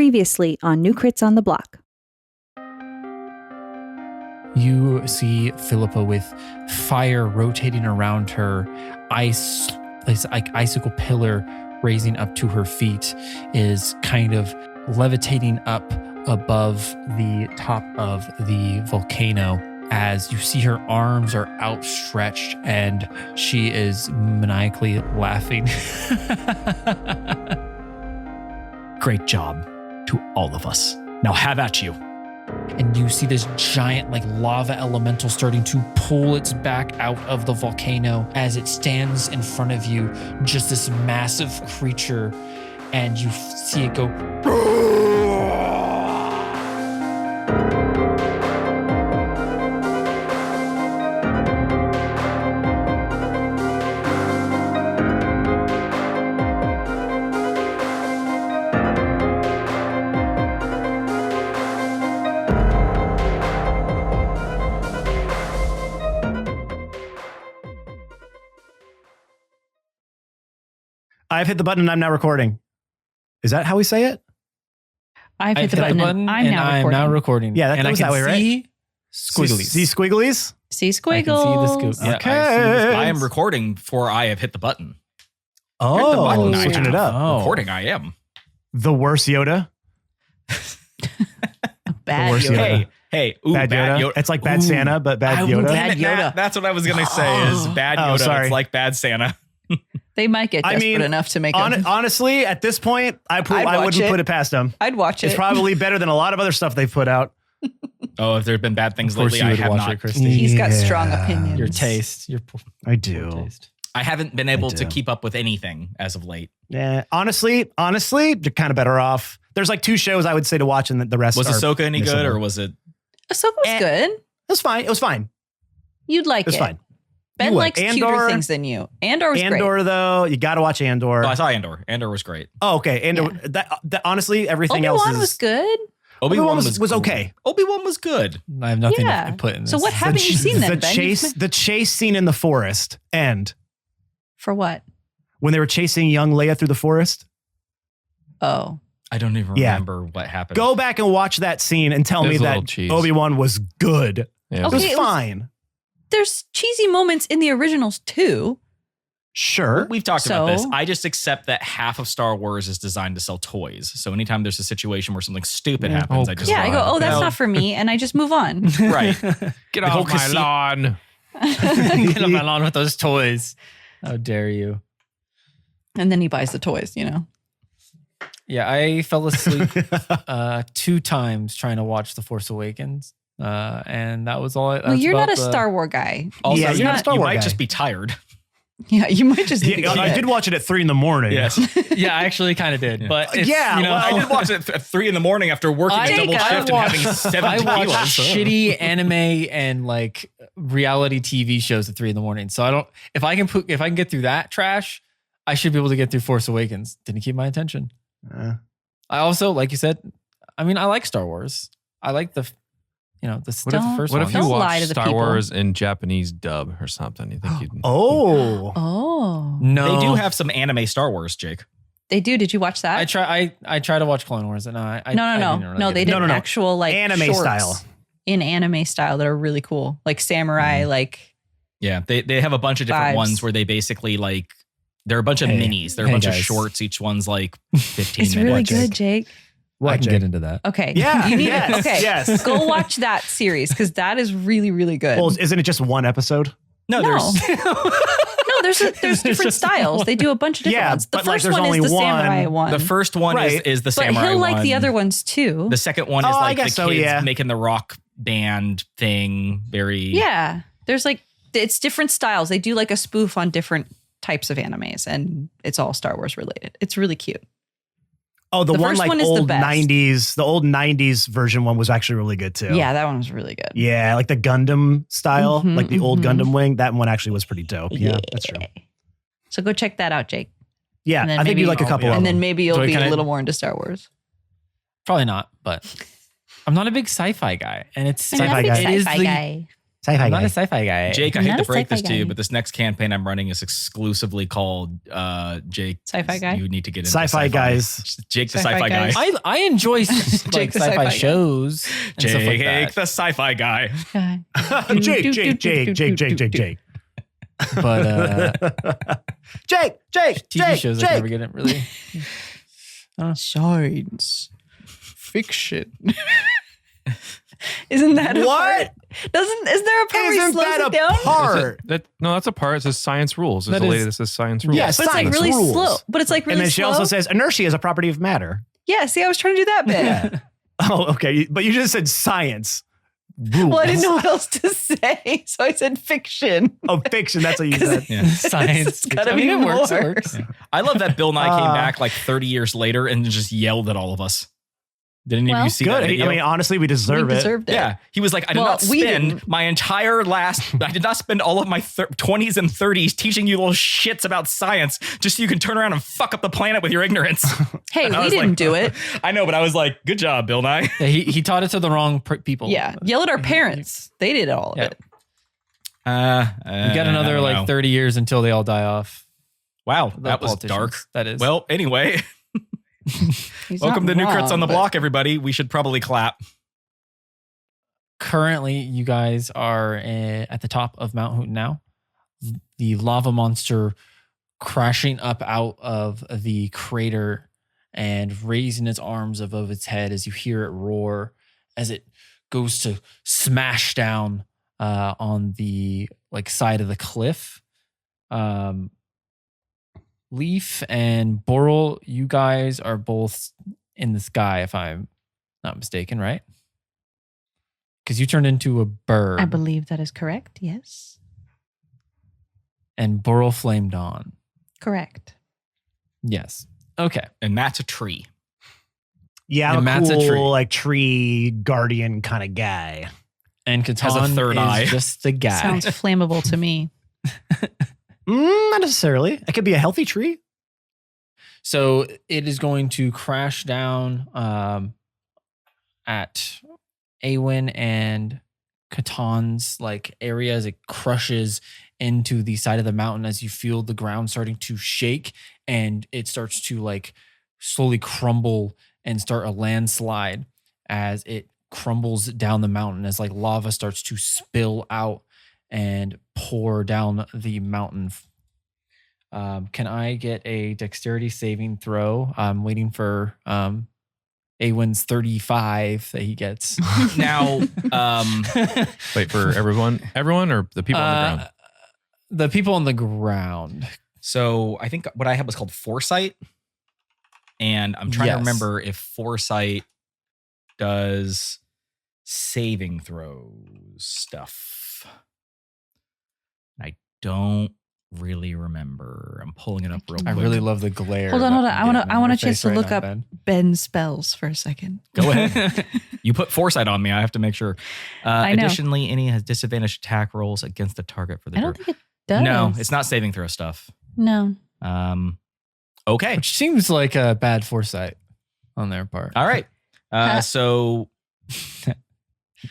Previously on New Crits on the Block. You see Philippa with fire rotating around her, ice, like icicle pillar raising up to her feet, is kind of levitating up above the top of the volcano as you see her arms are outstretched and she is maniacally laughing. Great job to all of us. Now have at you. And you see this giant lava elemental starting to pull its back out of the volcano as it stands in front of you, just this massive creature, and you see it go. I've hit the button and I'm now recording. Is that how we say it? I've hit the button and I'm now recording. Yeah, that goes that way, right? See squigglies. See squigglies? See squiggles. I can see the scoop. Okay. I am recording before I have hit the button. Oh, Hit the button, I switching have. it up. Recording, I am. The worst Yoda. Bad worst Yoda. Hey, ooh, Bad Yoda. It's like bad Santa, but bad Yoda. Bad Yoda. That's what I was going to say is bad Yoda. sorry. It's like bad Santa. They might get desperate enough to make it. Honestly, at this point, I wouldn't put it past them. I'd watch it. It's probably better than a lot of other stuff they've put out. Oh, if there have been bad things Of course lately, you I would have watch not. it, Christy. He's got Yeah. strong opinions. Your taste. I do. taste. I haven't been able to do. keep up with anything as of late. Yeah, honestly, you're kind of better off. There's like two shows I would say to watch, and the rest Was are Ahsoka any good, missable. or was it? Ahsoka was good. It was fine. It was fine. You'd like It was it. fine. Ben You would. likes cuter Andor- things than you. Andor was great. Andor, though, you got to watch Andor. Oh, I saw Andor. Andor was great. Oh, okay. Andor. That honestly, everything else Obi-Wan is was good. Obi-Wan was cool. okay. Obi-Wan was good. I have nothing Yeah. to put in this. So what haven't you seen then, Ben? The chase scene in the forest end For what? when they were chasing young Leia through the forest. Oh. I don't even Yeah. remember what happened. Go back and watch that scene and tell It me was a that little cheese. Obi-Wan was good. Yeah. It was Okay, it was- fine. There's cheesy moments in the originals too. Sure. We've talked about this. So- I just accept that half of Star Wars is designed to sell toys. So anytime there's a situation where something stupid happens, Oh, I just Yeah, I go, oh, that's no. not for me. And I just move on. Right. Get The whole off my casino- lawn. Get on my lawn with those toys. How dare you? And then he buys the toys, you know? Yeah, I fell asleep 2 times trying to watch The Force Awakens. And that was all. Well, you're not a Star Wars guy. Also, Yeah, you're you're not a not, Star you Wars might guy. just be tired. Yeah, you might just need to go to I bed. did watch it at 3 a.m. Yes. Yeah, I actually kind of did. But it's, Yeah, you know, well- I did watch it at 3 a.m. after working a double shift and having 7 I watch tequilas. shitty anime and reality TV shows at 3 a.m. So I don't. If I can get through that trash, I should be able to get through Force Awakens. Didn't keep my attention. I also, like you said, I mean, I like Star Wars. I like the first What one. if you Don't lie watch to the Star people. Wars in Japanese dub or something? You think you'd? Oh. Oh. No, They do have some anime Star Wars, Jake. They do. Did you watch that? I try to watch Clone Wars, and I No. didn't really No, get they it. did No. actual Anime shorts style. in anime style that are really cool. Like samurai, Yeah, they have a bunch of different Vibes. ones where they basically they're a bunch of Hey. minis. They're a Hey, bunch of guys. shorts. Each one's 15 it's minutes. really Jake. good, Jake. I can Jake? get into that. Okay. Yeah, You need yes, okay. yes. Go watch that series because that is really, really good. Well, isn't it just one episode? No, No. there's No, there's different just styles. one. They do a bunch of different Yeah, ones. The but, like, first there's one only is the one. samurai one. the first one Right. is the but samurai he'll like one. the other ones too. The second one is Oh, I like the guess kids so, yeah. making the rock band thing. Very Yeah. There's it's different styles. They do like a spoof on different types of animes and it's all Star Wars related. It's really cute. Oh, the one first like one is the old best. 90s. The old 90s version one was actually really good too. Yeah, that one was really good. Yeah, like the Gundam style, Mhm, like the old mhm. Gundam wing. That one actually was pretty dope. Yeah, that's true. So go check that out, Jake. Yeah, And then I think maybe- you like a couple of And them. then maybe you'll Do I be a kinda- little more into Star Wars. Probably not, but I'm not a big sci-fi guy, and it's Sci-fi I'm not a guy. big It is sci-fi the- guy. Sci-fi I'm not guy. a sci-fi guy. Jake, I I'm hate not to a break this sci-fi to you, guy. but this next campaign I'm running is exclusively called Jake. Sci-fi guy? You need to get into Sci-fi guys. Jake the Sci-fi sci-fi guy. guys. I enjoy like Jake the sci-fi sci-fi guy. shows and stuff like Jake that. the sci-fi guy. Jake. But Jake. TV shows I never get it really. Science fiction. Isn't that a What? part? Is there a part where he Isn't slows that it a down? part? No, that's a part. It says science rules. There's That a lady is- that says science rules. Yes. But it's like Science really rules. slow. But it's like really And then she slow. also says inertia is a property of matter. Yeah, see, I was trying to do that bit. Oh, okay. But you just said science. Rules. Well, I didn't know what else to say, so I said fiction. Oh, fiction. That's what you 'Cause said. Yeah. Science. It's gotta I mean, be it works. It more. works. I love that Bill Nye came Uh, back like 30 years later and just yelled at all of us. Did any of Well, you see that Good. video? I mean, honestly, we deserve We it. deserved it. Yeah, he was like, I did Well, not we spend didn't. my entire I did not spend all of my 20s and 30s teaching you little shits about science just so you can turn around and fuck up the planet with your ignorance. Hey, And I we was didn't like- do it. I know, but I was like, good job, Bill Nye. Yeah, he taught it to the wrong people. Yeah, yell at our parents. They did all of Yeah. it. We got another like 30 years until they all die off. Wow, The that was politicians, dark. That is. Well, anyway, He's welcome not to New Crits on the wrong, but- Block, everybody. We should probably clap. currently you guys are at the top of Mount Hoot now. The lava monster crashing up out of the crater and raising its arms above its head as you hear it roar as it goes to smash down on the like side of the cliff. Leaf and Boral, you guys are both in the sky, if I'm not mistaken, right? Because you turned into a bird. I believe that is correct. Yes. And Boral flamed on. Correct. Yes. Okay. And Matt's a tree. Yeah, Yeah, I'm a Matt's a cool, tree. like tree guardian kind of guy. And Has a Catan third is eye. just a guy. Sounds flammable to me. Not necessarily. It could be a healthy tree. So it is going to crash down at Awen and Catan's like area as it crushes into the side of the mountain as you feel the ground starting to shake and it starts to like slowly crumble and start a landslide as it crumbles down the mountain as like lava starts to spill out and pour down the mountain. Can I get a dexterity saving throw? I'm waiting for Awen's 35 that he gets. Now, Wait for everyone or the people on the ground. The people on the ground. so I think what I had was called Foresight. And I'm trying to Yes. remember if Foresight does saving throws stuff. I don't really remember. I'm pulling it up real I quick. really love the glare. Hold on, that hold on. I'm I wanna- getting I on want your a chance face to right look now, up Ben. Ben's spells for a second. Go ahead. You put Foresight on me. I have to make sure. I know. Additionally, any has disadvantaged attack rolls against the target for the I don't turn. think it does. No, it's not saving throw stuff. No. Okay. Which seems like a bad foresight on their part. All right. Huh. So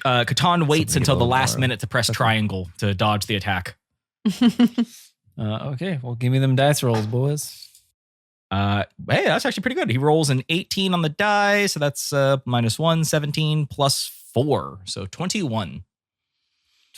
Catan waits Something a until the little last more- minute to press triangle to dodge the attack. Okay, well, give me them dice rolls, boys. Hey, that's actually pretty good. He rolls an 18 on the die, so that's -1, 17 plus 4, so 21.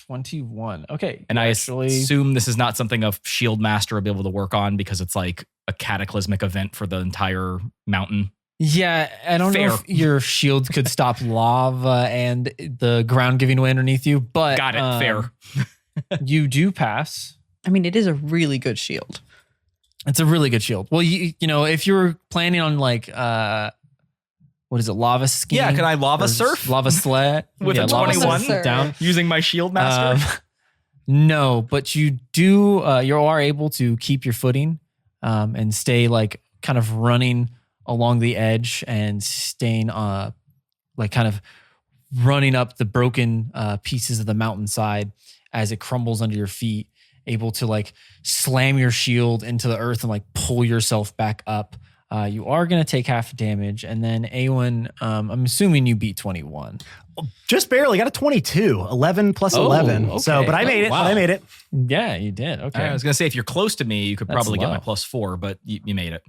21. Okay. And I actually assume this is not something a shield master will be able to work on because it's like a cataclysmic event for the entire mountain. Yeah, I don't know Fair. if your shield could stop lava and the ground giving way underneath you, but Got it. Fair. You do pass. I mean, it is a really good shield. It's a really good shield. Well, you know, if you're planning on like what is it, lava skiing? Yeah, can I lava Or surf? Lava sled With a lava 21? surf down. Using my shield master. No, but you do. You are able to keep your footing and stay like kind of running along the edge and staying like kind of running up the broken pieces of the mountainside as it crumbles under your feet, able to like slam your shield into the earth and like pull yourself back up You are going to take half damage. And then Awen, I'm assuming you beat 21. Just barely. Got a 22. 11 plus 11. okay. So, but I made it. Wow. But I made it. Yeah, you did. Okay. I was going to say, if you're close to me, you could That's probably get my low. +4, but you made it.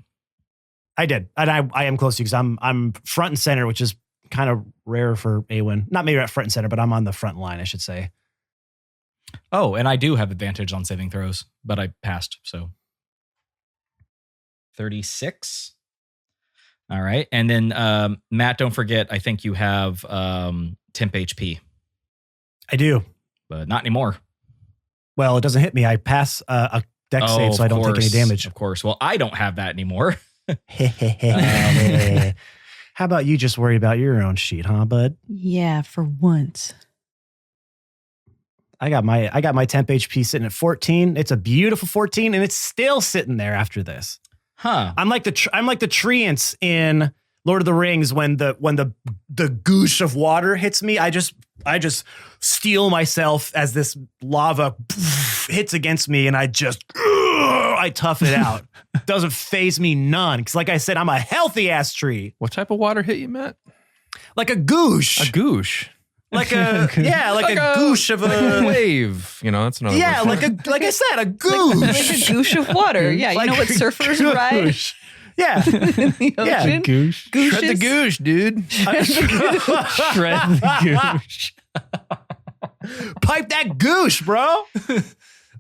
I did. And I am close to you because I'm front and center, which is kind of rare for Awen. Not maybe at front and center, but I'm on the front line, I should say. Oh, and I do have advantage on saving throws, but I passed, so 36. All right. And then Matt, don't forget, I think you have temp HP, I do. but not anymore. Well, it doesn't hit me. I pass a dex save, so I don't take any damage. Of course. Well, I don't have that anymore. How about you just worry about your own sheet, huh, bud? Yeah, for once. I got my temp HP sitting at 14. It's a beautiful 14, and it's still sitting there after this. Huh. I'm like the treants in Lord of the Rings when the goosh of water hits me. I just steel myself as this lava hits against me, and I tough it out. Doesn't phase me none. Because like I said, I'm a healthy ass tree. What type of water hit you, Matt? Like a goosh. A goosh. Like a goosh of a wave. You know, that's another yeah, word. like I said, a Like goosh. a goosh of water. Yeah, you know what surfers ride Goosh. Yeah. in the Yeah, ocean? Goosh. Shred the Gooshes? goosh, dude. Shred the goosh. Pipe that goosh, bro.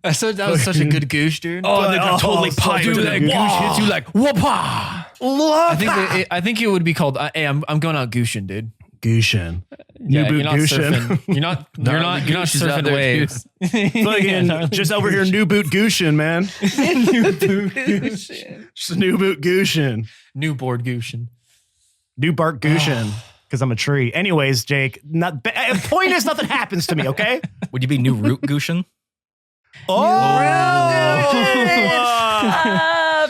That was such a good goosh, dude. Oh, they got totally piped. dude, Dude, that that goosh goosh hits hits you like, whoopah. I think it would be called. Hey, I'm going out gooshin', dude. Gooshin. Yeah, New boot you're not gooshin'. surfing. You're not Goosh is out surfing the there, waves. Fucking just over here, new boot gooshin', man. Just new boot gooshin'. New board gooshin'. New bark gooshin'. Because I'm a tree. Anyways, Jake, point is nothing happens to me, okay? Would you be new root Gooshin?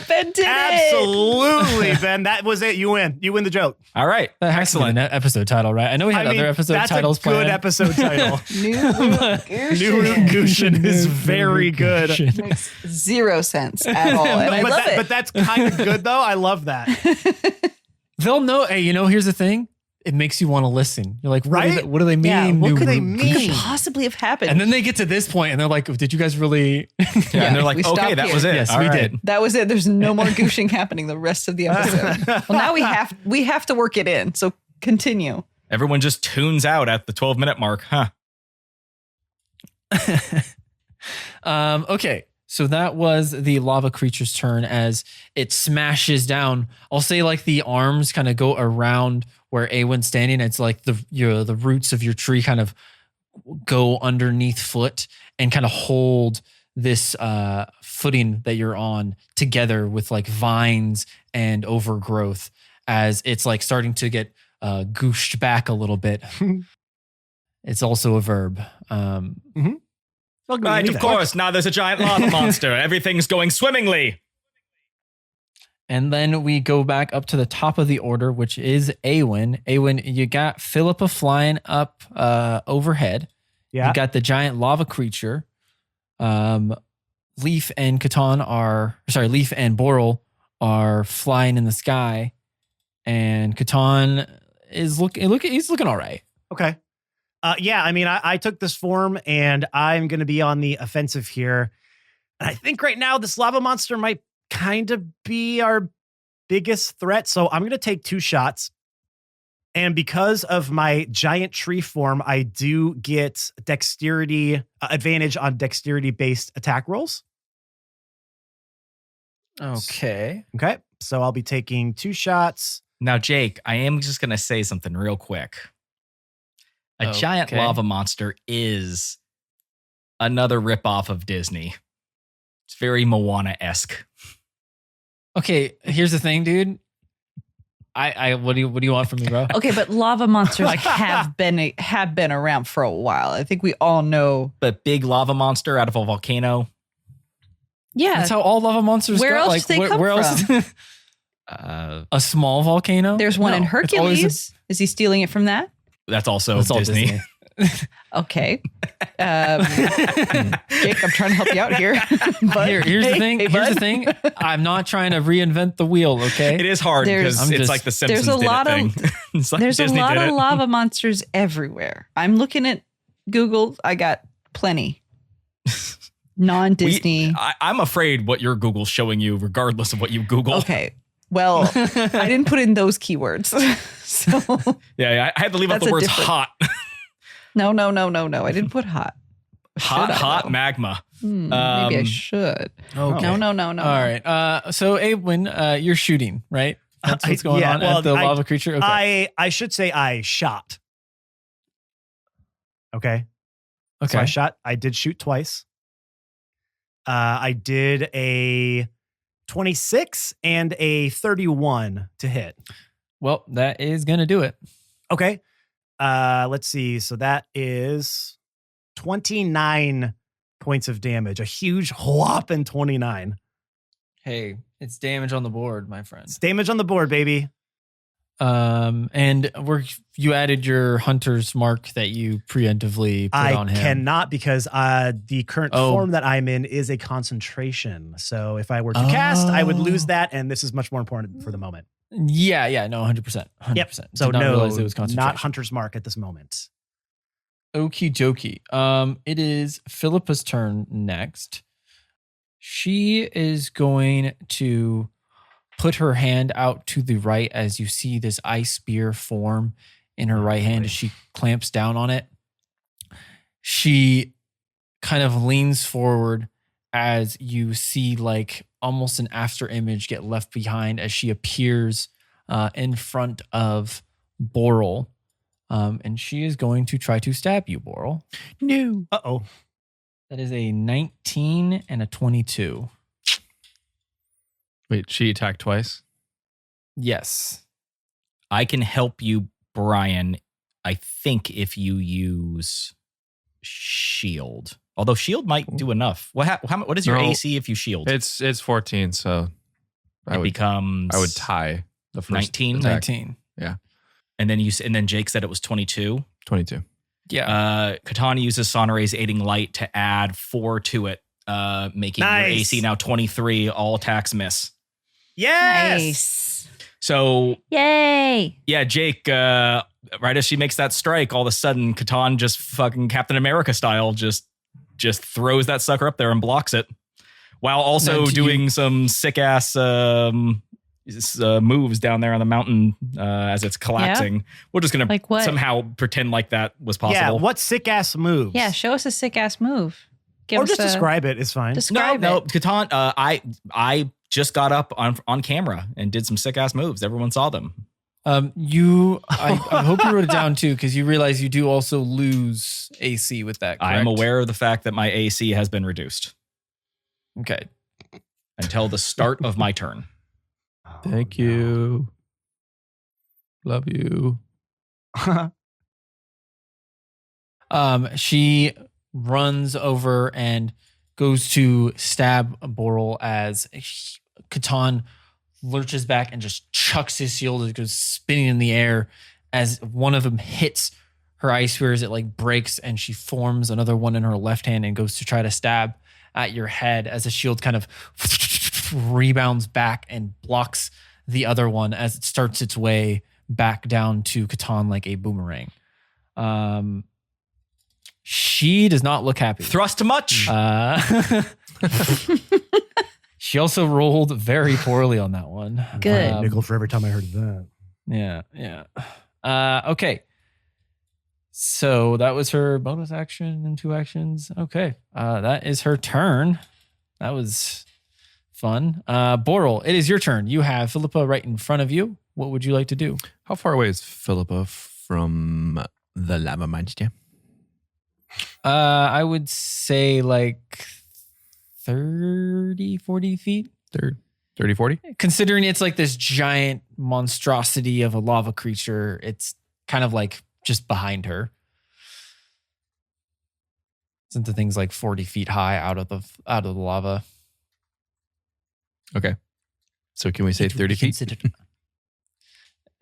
Ben did it. Absolutely, Ben. That was it. You win. You win the joke. All right. That has to be Excellent. the episode title, right? I know we had other episode that's titles a good planned. episode title. New root New Root Gooshin is very good. Makes zero sense at all. And I love it. But that's kind of good, though. I love that. They'll know. Hey, here's the thing. It makes you want to listen. You're like, Right? what do they mean? Yeah, what New could they root mean? could gooshin'? possibly have happened? And then they get to this point and they're like, did you guys really? Yeah, and they're like, we okay, stopped that here. was it. Yes, All we right. did. That was it. There's no more gooshing happening the rest of the episode. Well, now we have to work it in. So continue. Everyone just tunes out at the 12-minute mark, huh? Okay. So that was the lava creature's turn as it smashes down. I'll say like the arms kind of go around where Awen's standing. It's like the roots of your tree kind of go underneath foot and kind of hold this footing that you're on together with like vines and overgrowth as it's like starting to get gooshed back a little bit. It's also a verb. Right, of course. Now there's a giant lava monster. Everything's going swimmingly. And then we go back up to the top of the order, which is Awen. Awen, you got Philippa flying up overhead. Yeah. You got the giant lava creature. Leaf and Boral are flying in the sky. And Catan is he's looking all right. Okay. Yeah, I mean, I took this form and I'm going to be on the offensive here. And I think right now this lava monster might kind of be our biggest threat. So I'm going to take 2 shots. And because of my giant tree form, I do get dexterity advantage on dexterity-based attack rolls. Okay. Okay. So I'll be taking 2 shots. Now, Jake, I am just going to say something real quick. A giant Okay. lava monster is another ripoff of Disney. It's very Moana-esque. Okay, here's the thing, dude. I what do you want from me, bro? Okay, but lava monsters have been around for a while. I think we all know. But big lava monster out of a volcano. Yeah. That's how all lava monsters Where go. else Like, do they come from? A small volcano? There's one in No, it's always Hercules. Is he stealing it from that? That's also That's all Disney. Disney. Okay. Jake, I'm trying to help you out here. But Here's the thing. Here's bud. the thing. I'm not trying to reinvent the wheel, okay? It is hard There's- because I'm it's just- like the Simpsons there's a did lot it of- thing. It's like There's Disney a lot did of it. lava monsters everywhere. I'm looking at Google. I got plenty. Non-Disney. I'm afraid what your Google's showing you, regardless of what you Google. Okay. Well, I didn't put in those keywords. So Yeah, I had to leave out That's the a words different- hot. no. I didn't put hot. Should I, hot though? magma. Maybe I Um, should. Okay. No. All right. So Awen, you're shooting, right? That's what's going on at the lava creature. Okay. I should say I shot. Okay. Okay. So I did shoot twice. I did a 26 and a 31 to hit. Well, that is gonna do it. Okay. Let's see. So that is 29 points of damage. A huge whopping 29. Hey, it's damage on the board, my friend. It's damage on the board, baby. And you added your hunter's mark that you preemptively put on I him. cannot because the current form that I'm in is a concentration. So if I were to cast, I would lose that. And this is much more important for the moment. Yeah, no, 100%. 100%. Yep. Did So not no, realize it was concentration. not hunter's mark at this moment. Okie dokie. It is Philippa's turn next. She is going to put her hand out to the right as you see this ice spear form in her right hand as she clamps down on it. She kind of leans forward as you see like almost an after image get left behind as she appears in front of Boral. And she is going to try to stab you, Boral. No. Uh-oh. That is a 19 and a 22. Wait, she attacked twice? Yes. I can help you, Brian. I think if you use shield, although shield might do enough. What is your No. AC if you shield? It's 14, so It becomes I would tie the first 19? attack. 19. and then Jake said it was 22. 22. Yeah. Katana uses Sonore's aiding light to add 4 to it, making your Nice. AC now 23. All attacks miss. Yes. Nice. So Yay! yeah, Jake, right as she makes that strike, all of a sudden, Catan just fucking Captain America style just throws that sucker up there and blocks it, while also Now, do doing some sick ass moves down there on the mountain as it's collapsing. We're just gonna Like what? somehow pretend like that was possible. Yeah. What sick ass moves? Yeah, show us a sick ass move. Or just describe it. It's fine. Describe no, it. Catan. I just got up on camera and did some sick ass moves. Everyone saw them. I hope you wrote it down too, because you realize you do also lose AC with that. I am correct? aware of the fact that my AC has been reduced Okay. until the start of my turn. Thank you. Love you. She runs over and goes to stab Boral as Catan lurches back and just chucks his shield. It goes spinning in the air as one of them hits her ice spear as it like breaks, and she forms another one in her left hand and goes to try to stab at your head as the shield kind of rebounds back and blocks the other one as it starts its way back down to Catan like a boomerang. She does not look happy. Thrust much. She also rolled very poorly on that one. Good. Nickel for every time I heard that. Yeah. Okay. So that was her bonus action and 2 actions. Okay. That is her turn. That was fun. Boral, it is your turn. You have Philippa right in front of you. What would you like to do? How far away is Philippa from the lava monster? I would say like 30, 40 feet. 30, 40? Considering it's like this giant monstrosity of a lava creature, it's kind of like just behind her. Isn't the thing's like 40 feet high out of the lava? Okay. So can we say 30 feet?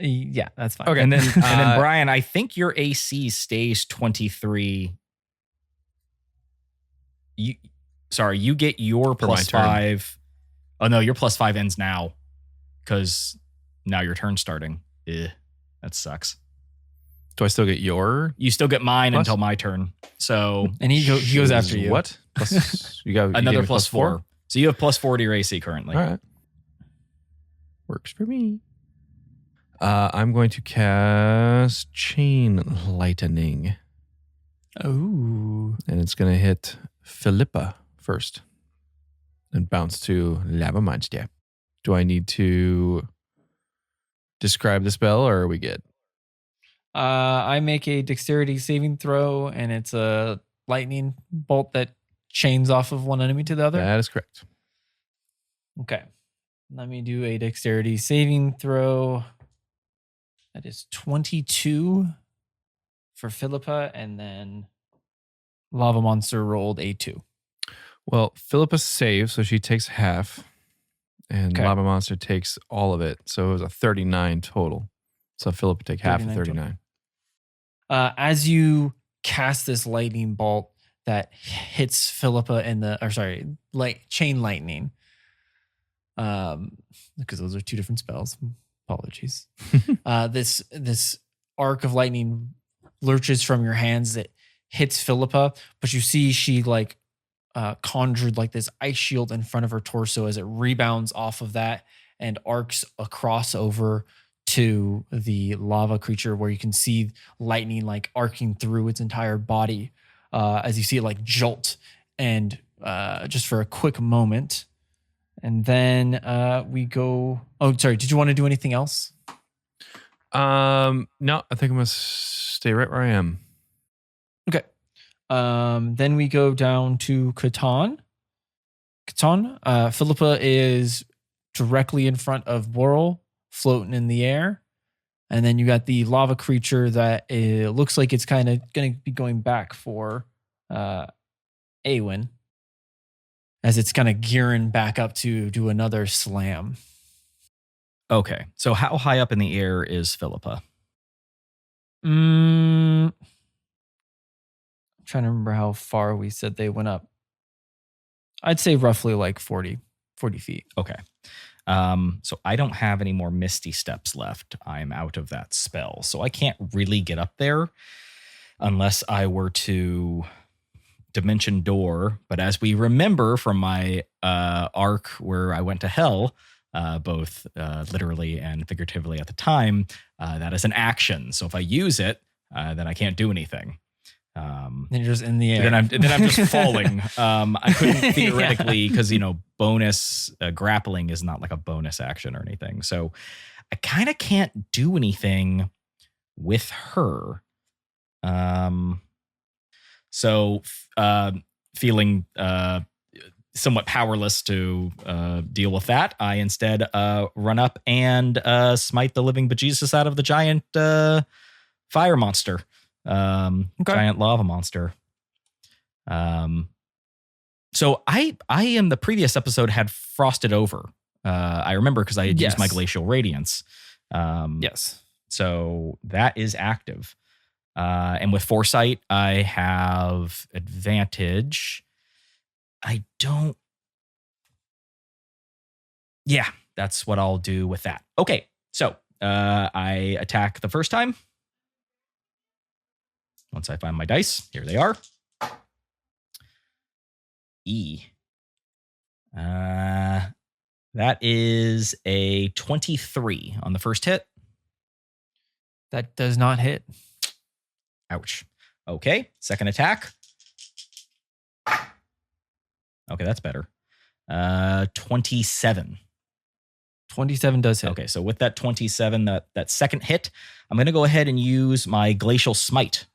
Yeah, that's fine. Okay. And then Brian, I think your AC stays 23. You get your For my plus turn. 5. Oh no, your plus 5 ends now because now your turn's starting. That sucks. Do I still get your? You still get mine Plus? until my turn. So And he goes after you. What? Plus, you got another you gave me plus 4. So you have plus 4 to your AC currently. All right. Works for me. I'm going to cast Chain Lightning. Oh. And it's going to hit Philippa first. And bounce to Lava Monster. Do I need to describe the spell or are we good? I make a dexterity saving throw, and it's a lightning bolt that chains off of one enemy to the other. That is correct. Okay. Let me do a dexterity saving throw. That is 22 for Philippa, and then Lava Monster rolled a 2. Well, Philippa saves, so she takes half. And Okay. Lava Monster takes all of it. So it was a 39 total. So Philippa take half of 39 total. 39. As you cast this lightning bolt that hits Philippa in the, chain lightning, because those are two different spells. Apologies. This arc of lightning lurches from your hands that hits Philippa, but you see she conjured like this ice shield in front of her torso as it rebounds off of that and arcs across over to the lava creature, where you can see lightning like arcing through its entire body as you see it like jolt and just for a quick moment. And then we go. Oh, sorry. Did you want to do anything else? No, I think I'm going to stay right where I am. Okay. Then we go down to Catan. Philippa is directly in front of Boral, floating in the air. And then you got the lava creature that looks like it's kind of going to be going back for Awen, as it's kind of gearing back up to do another slam. Okay. So how high up in the air is Philippa? I'm trying to remember how far we said they went up. I'd say roughly like 40 feet. Okay. So I don't have any more Misty Steps left. I'm out of that spell. So I can't really get up there unless I were to Dimension Door. But as we remember from my arc where I went to hell, both literally and figuratively at the time, that is an action. So if I use it, then I can't do anything. Then you're just in the air. Then I'm just falling. I couldn't theoretically, because bonus grappling is not like a bonus action or anything. So I kind of can't do anything with her. So feeling somewhat powerless to deal with that, I instead run up and smite the living bejesus out of the giant fire monster. Giant lava monster. So I in the previous episode had frosted over. I remember because I had used my glacial radiance. Yes. So that is active. And with foresight, I have advantage. Yeah, that's what I'll do with that. Okay. So I attack the first time. Once I find my dice, here they are. That is a 23 on the first hit. That does not hit. Ouch. Okay, second attack. Okay, that's better. 27. 27 does hit. Okay, so with that 27, that second hit, I'm going to go ahead and use my Glacial Smite.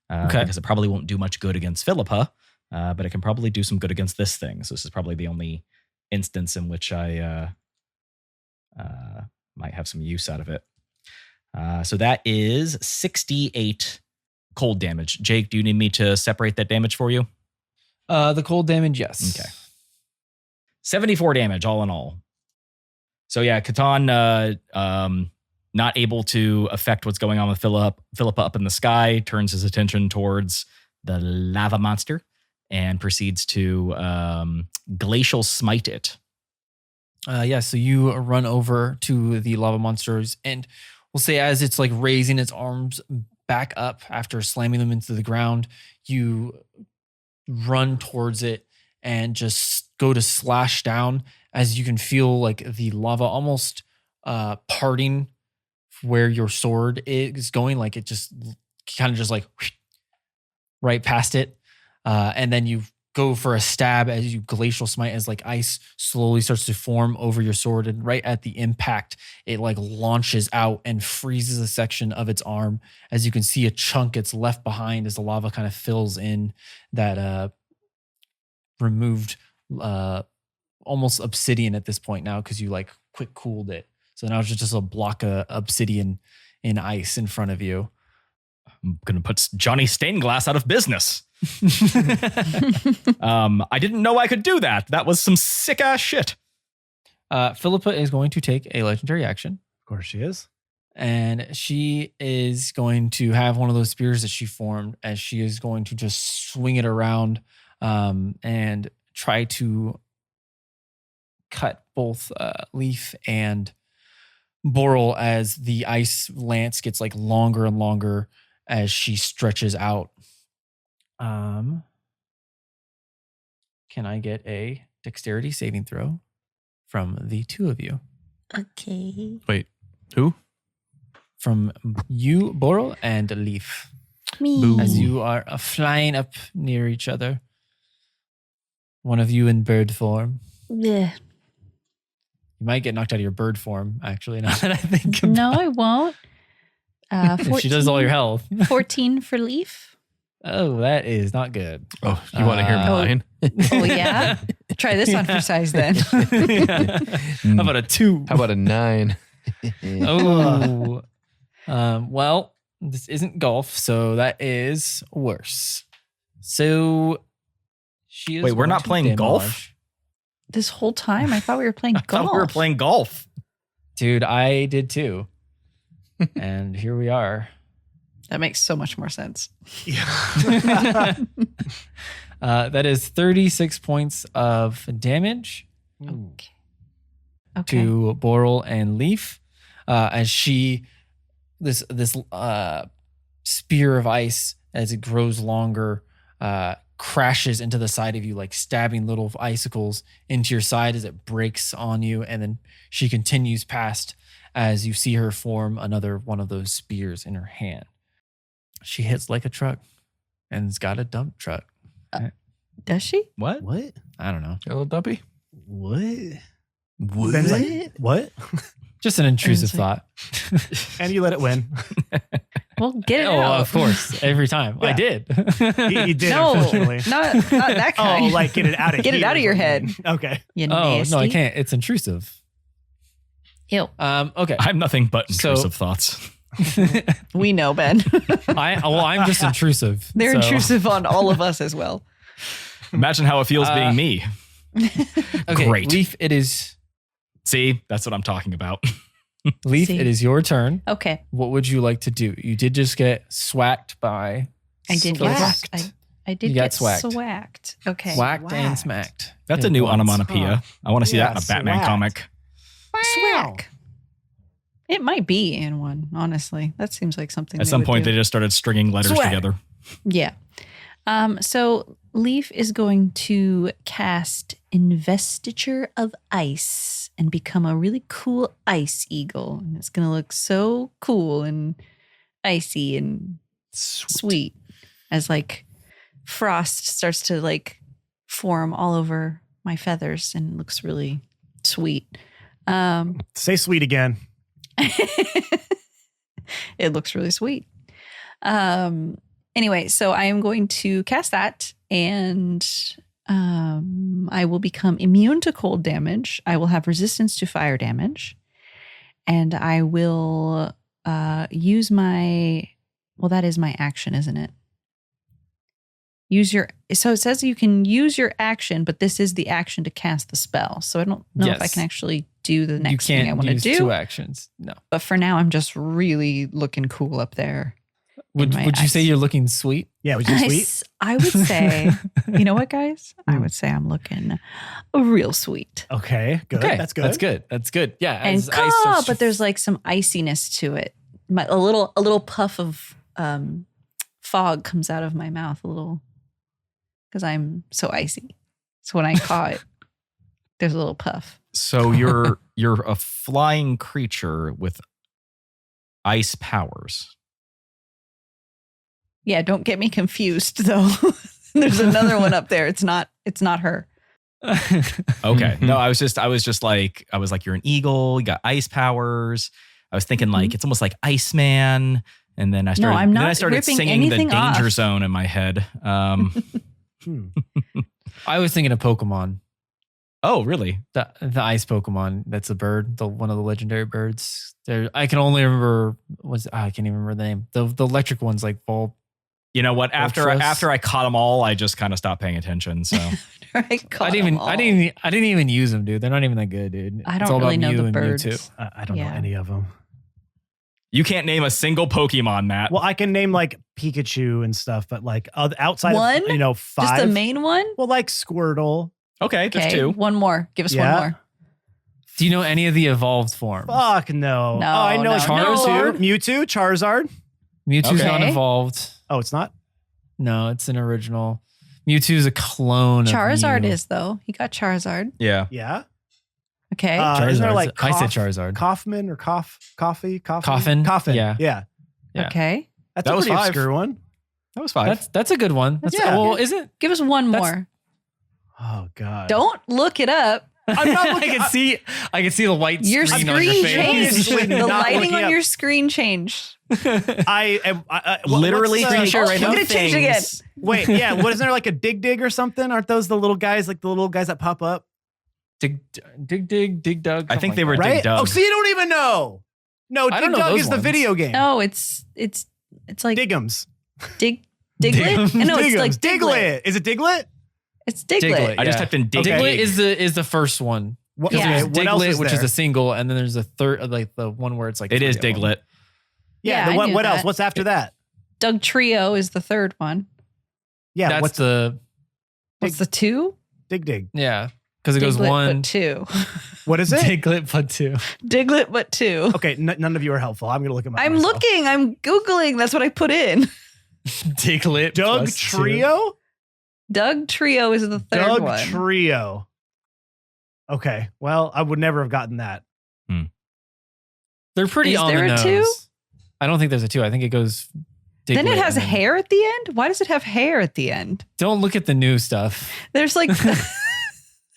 Because it probably won't do much good against Philippa, but it can probably do some good against this thing. So this is probably the only instance in which I might have some use out of it. So that is 68 cold damage. Jake, do you need me to separate that damage for you? The cold damage, yes. Okay. 74 damage all in all. So yeah, Catan not able to affect what's going on with Philippa up in the sky, turns his attention towards the lava monster and proceeds to glacial smite it. So you run over to the lava monsters, and we'll say as it's like raising its arms back up after slamming them into the ground, you run towards it and just go to slash down as you can feel like the lava almost parting where your sword is going, like it just kind of just like right past it. And then you go for a stab as you glacial smite, as like ice slowly starts to form over your sword. And right at the impact, it like launches out and freezes a section of its arm. As you can see, a chunk gets left behind as the lava kind of fills in that removed almost obsidian at this point now, because you like quick cooled it. So now it's just a block of obsidian in ice in front of you. I'm going to put Johnny Stainglass out of business. I didn't know I could do that. That was some sick ass shit. Philippa is going to take a legendary action. Of course she is. And she is going to have one of those spears that she formed, as she is going to just swing it around and try to cut both Leaf and Boral as the ice lance gets like longer and longer as she stretches out. Can I get a dexterity saving throw from the two of you? Okay. Wait, who? From you, Boral, and Leaf. Me. Boo. As you are flying up near each other. One of you in bird form. Yeah. You might get knocked out of your bird form, actually, now that I think about No, I won't. it. She does all your health. 14 for Leaf. Oh, that is not good. Oh, you want to hear mine? Oh, yeah? Try this on for size then. How about a 2? How about a 9? Oh. Well, this isn't golf, so that is worse. So she is. Wait, we're going not to playing golf? damage. This whole time, I thought we were playing I golf. thought we were playing golf. Dude, I did too. And here we are. That makes so much more sense. Yeah. That is 36 points of damage Okay. to Boral and Leaf, as she this spear of ice, as it grows longer, crashes into the side of you, like stabbing little icicles into your side as it breaks on you. And then she continues past as you see her form another one of those spears in her hand. She hits like a truck and it's got a dump truck. Does she? What? What? I don't know. A little dumpy? What? What? Ben's like, what? Just an intrusive Like- thought. And you let it win. Well, get it Oh, out. of course. Every time. I Yeah. did. You did, No, unfortunately. not that Oh, kind. like get it out of Get it here out of is your what you head. mean. Okay. You Oh, nasty. no, I can't. It's intrusive. Ew. Okay. I have nothing but So- intrusive thoughts. We know, Ben. I'm just intrusive. They're so- intrusive on all of us as well. Imagine how it feels being me. Okay, Great. Leaf, it is See, that's what I'm talking about. Leaf, See. it is your turn. Okay. What would you like to do? You did just get swacked by I did Swacked. get I did You got get swacked. swacked. Okay. whacked and Swacked. smacked. That's a At new once. onomatopoeia. I want to see that in a Yeah, Batman swacked. comic. Swack. It might be in one, honestly. That seems like something At they some would point, do. they just started stringing letters Swag. together. Yeah. So Leaf is going to cast Investiture of Ice and become a really cool ice eagle. And it's going to look so cool and icy and sweet as like frost starts to like form all over my feathers and it looks really sweet. Say sweet again. It looks really sweet. Anyway, so I am going to cast that and I will become immune to cold damage. I will have resistance to fire damage. And I will use my, well, that is my action, isn't it? So it says you can use your action, but this is the action to cast the spell. So I don't know if I Yes. can actually do the next you thing I can't want to use do. 2 actions. No. But for now, I'm just really looking cool up there. Would my you say ice. you're looking sweet? Yeah, was you sweet? I would say, you know what, guys? I would say I'm looking real sweet. Okay, good. Okay, That's good. That's good. That's good. Yeah. And as ice starts to but there's like some iciness to it. A little puff of fog comes out of my mouth, a little, because I'm so icy. So when I caw it, there's a little puff. So you're a flying creature with ice powers. Yeah, don't get me confused though. There's another one up there. It's not her. Okay. No, I was just like, you're an eagle, you got ice powers. I was thinking like, it's almost like Iceman. And then I started, I'm not then I started ripping singing the anything Danger off. Zone in my head. I was thinking of Pokemon. Oh, really? The ice Pokemon. That's a bird. One of the legendary birds. I can only remember I can't even remember the name. The electric one's like Bulb. You know what? After Ultras. I caught them all, I just kind of stopped paying attention. So I didn't even use them, dude. They're not even that good, dude. I It's don't all really about know Mew the and birds. Mewtwo. I don't know Yeah. any of them. you can't name a single Pokemon, Matt. Well, I can name like Pikachu and stuff, but like outside One? of 5. Just the main one? Well, like Squirtle. Okay, there's Okay, 2. one more. Give us Yeah. one more. Do you know any of the evolved forms? Fuck no. No, I know no, Charizard, Mewtwo, Charizard. Mewtwo's not Okay. evolved. Oh, it's not? No, it's an original. Mewtwo's a clone Charizard of Mew. is though. He got Charizard. Yeah. Yeah. Okay. Isn't there Charizard's- like I said Charizard. Kaufman or Coffee? Coffin? Yeah. Yeah. okay. That's That a was pretty 5. obscure one. That was 5. That's a good one. That's Yeah. well, isn't Give us one That's- more. Oh God. Don't look it up. I'm not I looking. can see the white Your screen screen on your face. changed. Obviously The not lighting looking on up. your screen changed. I am Literally what's the- screen share right now? Look at it change again. Wait, yeah. What isn't there like a dig or something? Aren't those the little guys, like the little guys that pop up? Dig dug. I think they were Right? Dig Dug. Oh, so you don't even know. No, I Dig don't know Dug those is the ones. video game. No, it's like Dig'ems. Diglett. Dig'ems. No, it's like Dig'ems. Diglett. Is it Diglett? It's Diglett. Diglett. I just Yeah. typed in Dig. Diglett is the first one. What, Yeah. There's what else Diglett, is which there? is a single, and then there's a third, like the one where it's like It is 3 of them. Diglett. Yeah. Yeah, I what knew what else? that. What's after that? Doug Trio is the third one. Yeah. That's what's the What's the 2? Dig? yeah, because it goes Diglett, one but 2. What is it? Diglett but 2. Diglett, but 2. Okay, none of you are helpful. I'm gonna look at my. I'm looking. I'm Googling. That's what I put in. Diglett Doug plus 2. Trio. Doug Trio is the third Doug one. Trio. Okay, well, I would never have gotten that. They're pretty Is on there the a nose. 2? I don't think there's a 2. I think it goes. Then it Diglett has and then- hair at the end. Why does it have hair at the end? Don't look at the new stuff. There's like,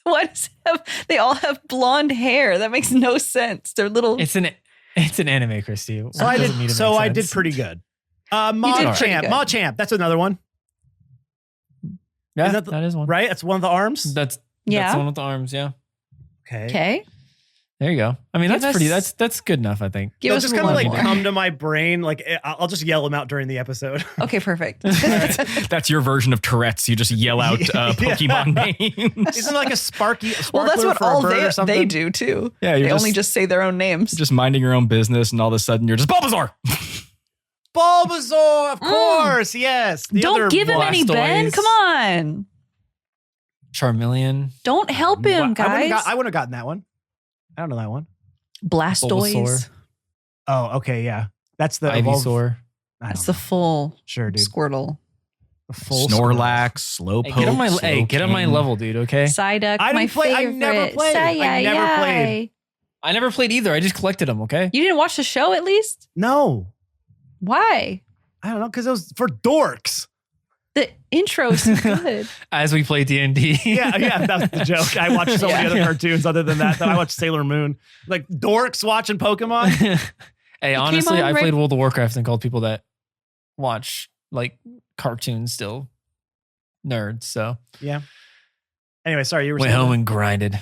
why does it have? They all have blonde hair. That makes no sense. They're little. It's an anime, Christy. So I It doesn't need did. to So make I did sense. pretty good. did pretty Machamp. good. Machamp. That's another one, Yeah, Is that the- that is one. right? That's one of the arms. That's Yeah. the one with the arms. Yeah, Okay. Okay. there you go. I mean, Give that's pretty. us- That's good enough. I think. Give They'll us just kind of one like more. come to my brain. Like I'll just yell them out during the episode. Okay, perfect. That's your version of Tourette's. You just yell out Pokemon names. Isn't it like a sparky? Well, that's sparkler what for a all bird or they something? do too. Yeah, They you're only just say their own names. just minding your own business, and all of a sudden you're just Bulbasaur. Bulbasaur, of course. Yes. The other Don't give him one. any, Ben. Blastoise. Come on. Charmeleon, Don't help him, guys. I wouldn't have gotten that one. I don't know that one. Blastoise. Bulbasaur. Oh, okay, yeah. That's the evolved- Ivysaur. I That's don't the full know. Sure, dude. Squirtle. The full Snorlax, Slowpoke. Get on my Slowking. level, dude. Okay. Psyduck, I didn't my play- I favorite. never played. I never played. I never played either. I just collected them. Okay. You didn't watch the show at least? No, Why? I don't know because it was for dorks. The intro's good. As we play D&D. Yeah, that's the joke. I watched so many Yeah. other cartoons other than that. Though I watched Sailor Moon. Like dorks watching Pokemon. Hey, honestly, on I right- played World of Warcraft and called people that watch like cartoons still nerds. So Yeah. Anyway, sorry, you were went saying home that? and grinded.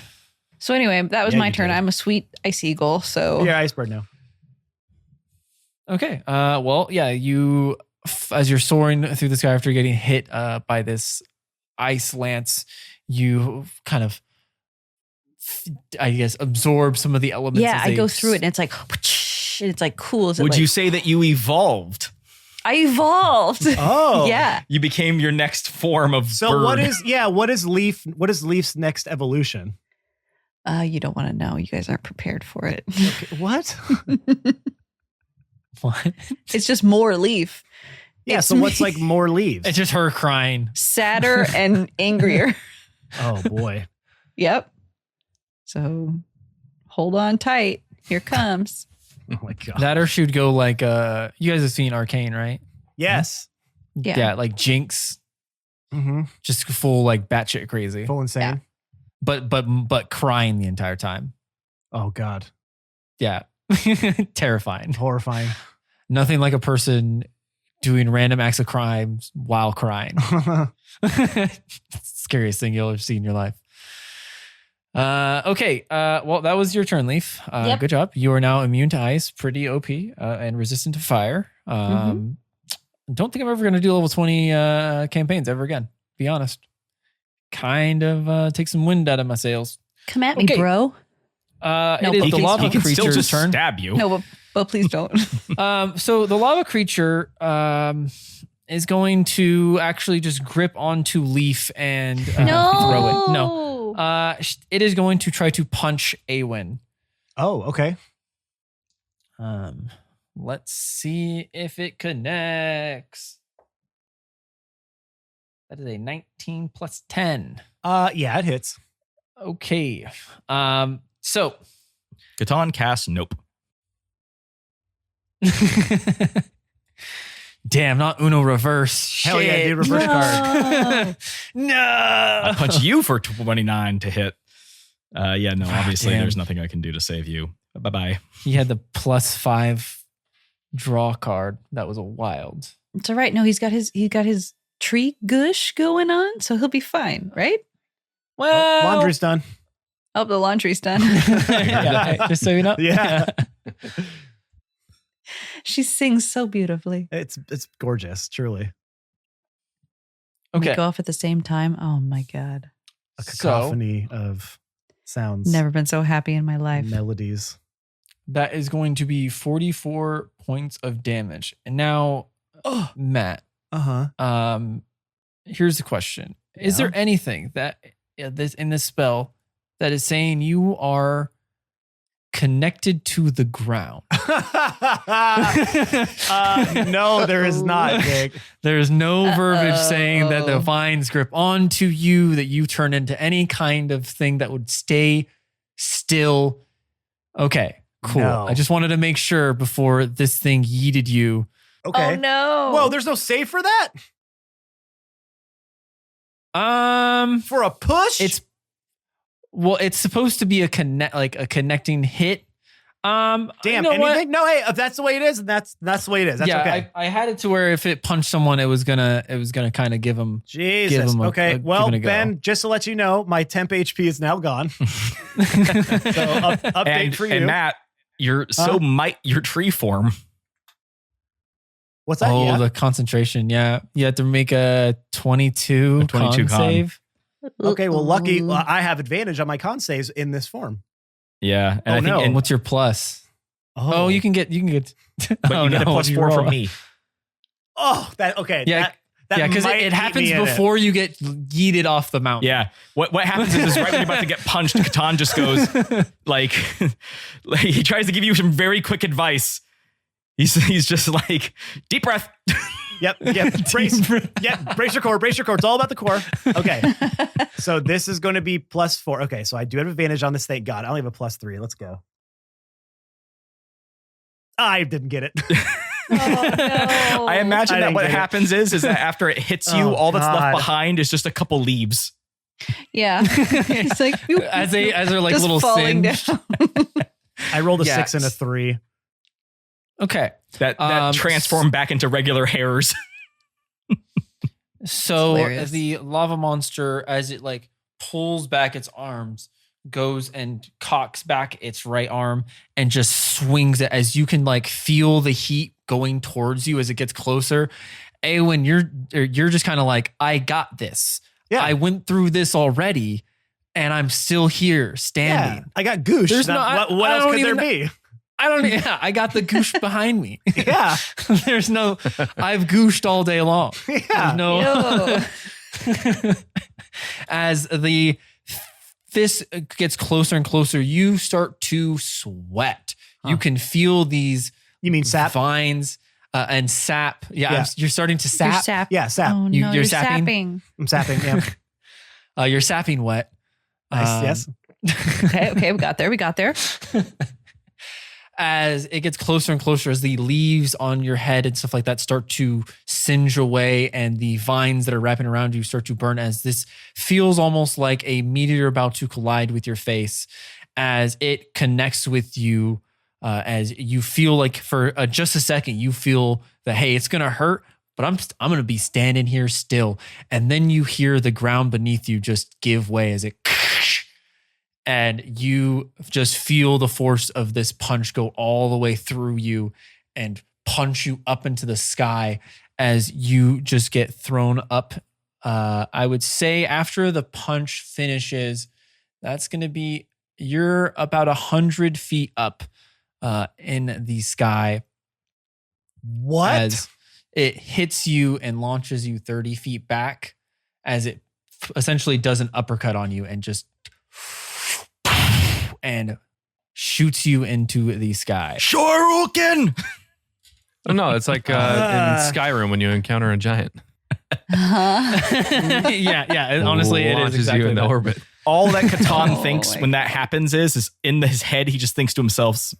So anyway, that was Yeah, my you turn. did. I'm a sweet ice eagle. So You're Iceberg now. Okay. Well, yeah, you as you're soaring through the sky after getting hit by this ice lance, you kind of I guess, absorb some of the elements. Yeah, as I they go through it and it's like, and it's like cool. Is it Would like, you say that you evolved? I evolved. Oh. Yeah. You became your next form of So bird. what is Leaf's next evolution? You don't want to know. You guys aren't prepared for it. Okay, what? What? It's just more Leaf. Yeah, It's so what's me. like more leaves? It's just her crying. Sadder and angrier. Oh boy. Yep. So hold on tight. Here comes. Oh my god. That or she'd go like, you guys have seen Arcane, right? Yes. Yeah. Like Jinx, Mm-hmm. just full like batshit crazy, Full insane. but crying the entire time. Oh god. Yeah, terrifying. Horrifying. Nothing like a person doing random acts of crimes while crying. Scariest thing you'll ever see in your life. Okay. Well, that was your turn, Leaf. Yep. Good job. You are now immune to ice, pretty OP, and resistant to fire. Don't think I'm ever going to do level 20 campaigns ever again. Be honest. Kind of take some wind out of my sails. Come at me, Okay. bro. It is he the can, lava he can still creature's just turn. stab you. No, but please don't. So the lava creature is going to actually just grip onto Leaf and throw it. No. It is going to try to punch Awen. Oh, okay. Let's see if it connects. That is a 19 plus 10. Yeah, it hits. Okay. So Catan cast nope. damn, not Uno reverse. Hell yeah, Shit. dude, reverse card. No. I punch you for 29 to hit. Yeah, no, obviously damn. there's nothing I can do to save you. Bye-bye. He had the +5 draw card. That was a wild. It's all right. No, he got his tree gush going on, so he'll be fine, right? Well, Laundry's done. Oh, the laundry's done. yeah, just so you know. Yeah. She sings so beautifully. It's gorgeous, truly. We Okay. go off at the same time. Oh my god. A cacophony of sounds. Never been so happy in my life. Melodies. That is going to be 44 points of damage. And now, Matt, Uh-huh. here's the question. Is Yeah. there anything that in this spell that is saying you are connected to the ground? No, there is not, Jake. There's no verbiage saying that the vines grip onto you, that you turn into any kind of thing that would stay still. Okay, cool. No. I just wanted to make sure before this thing yeeted you. Okay. Oh no. Whoa, there's no save for that? For a push? It's supposed to be a connecting hit. Damn, you know anything? what? No, hey, if that's the way it is, that's the way it is. That's okay. I had it to where if it punched someone, it was gonna kind of give them. Jesus. him Okay. Well, give it a go. Ben, just to let you know, my temp HP is now gone. So update for you. And Matt, you're your tree form. What's that? Oh, Yeah. the concentration. Yeah, you have to make a 22, A 22 con. save. Okay, well, lucky I have advantage on my con saves in this form. Yeah, and Oh, I think no. And what's your plus? Oh, you can get. but oh you get a no, plus you 4 roll. from me. Oh, that okay. Yeah, that yeah, because might it keep happens me in it. before you get yeeted off the mountain. Yeah. What happens is right when you're about to get punched, Catan just goes like he tries to give you some very quick advice. He's just like, deep breath. Yep. Brace your core. It's all about the core. Okay. So this is going to be +4. Okay, so I do have advantage on this. Thank God. I only have a +3. Let's go. I didn't get it. Oh, no. I imagine I that didn't what get it. happens is that after it hits you, Oh, all that's God. left behind is just a couple leaves. Yeah. It's like as they're like just little falling singed. down. I rolled a Yeah. 6 and a 3. Okay. That transform back into regular hairs. So Hilarious. the lava monster, as it like pulls back its arms, goes and cocks back its right arm and just swings it as you can like feel the heat going towards you as it gets closer. Awen, you're just kind of like, I got this. Yeah. I went through this already. and I'm still here Yeah, standing. I got Goosh. There's no- What I else don't could there even- be? I got the goosh behind me. Yeah. There's no, I've gooshed all day long. Yeah. There's no, as the fist gets closer and closer, you start to sweat. You can feel these You mean sap? vines and sap. Yeah, Yeah. you're starting to You're sap. sap. Yeah, sap. Oh no, You're you're sapping? sapping. I'm sapping. Yeah. You're sapping wet. Nice. Yes. Okay, we got there. As it gets closer and closer, as the leaves on your head and stuff like that start to singe away, and the vines that are wrapping around you start to burn, as this feels almost like a meteor about to collide with your face, as it connects with you, as you feel like for just a second, you feel that, hey, it's gonna hurt, but I'm gonna be standing here still. And then you hear the ground beneath you just give way as it, and you just feel the force of this punch go all the way through you and punch you up into the sky as you just get thrown up. I would say after the punch finishes, that's going to be, you're about 100 feet up in the sky. What? As it hits you and launches you 30 feet back, as it essentially does an uppercut on you and just and shoots you into the sky. Shoryuken! Oh, no, it's like in Skyrim when you encounter a giant. yeah. Honestly, it is Launches exactly you into that. orbit. All that Catan Oh thinks my when that happens is in his head, he just thinks to himself,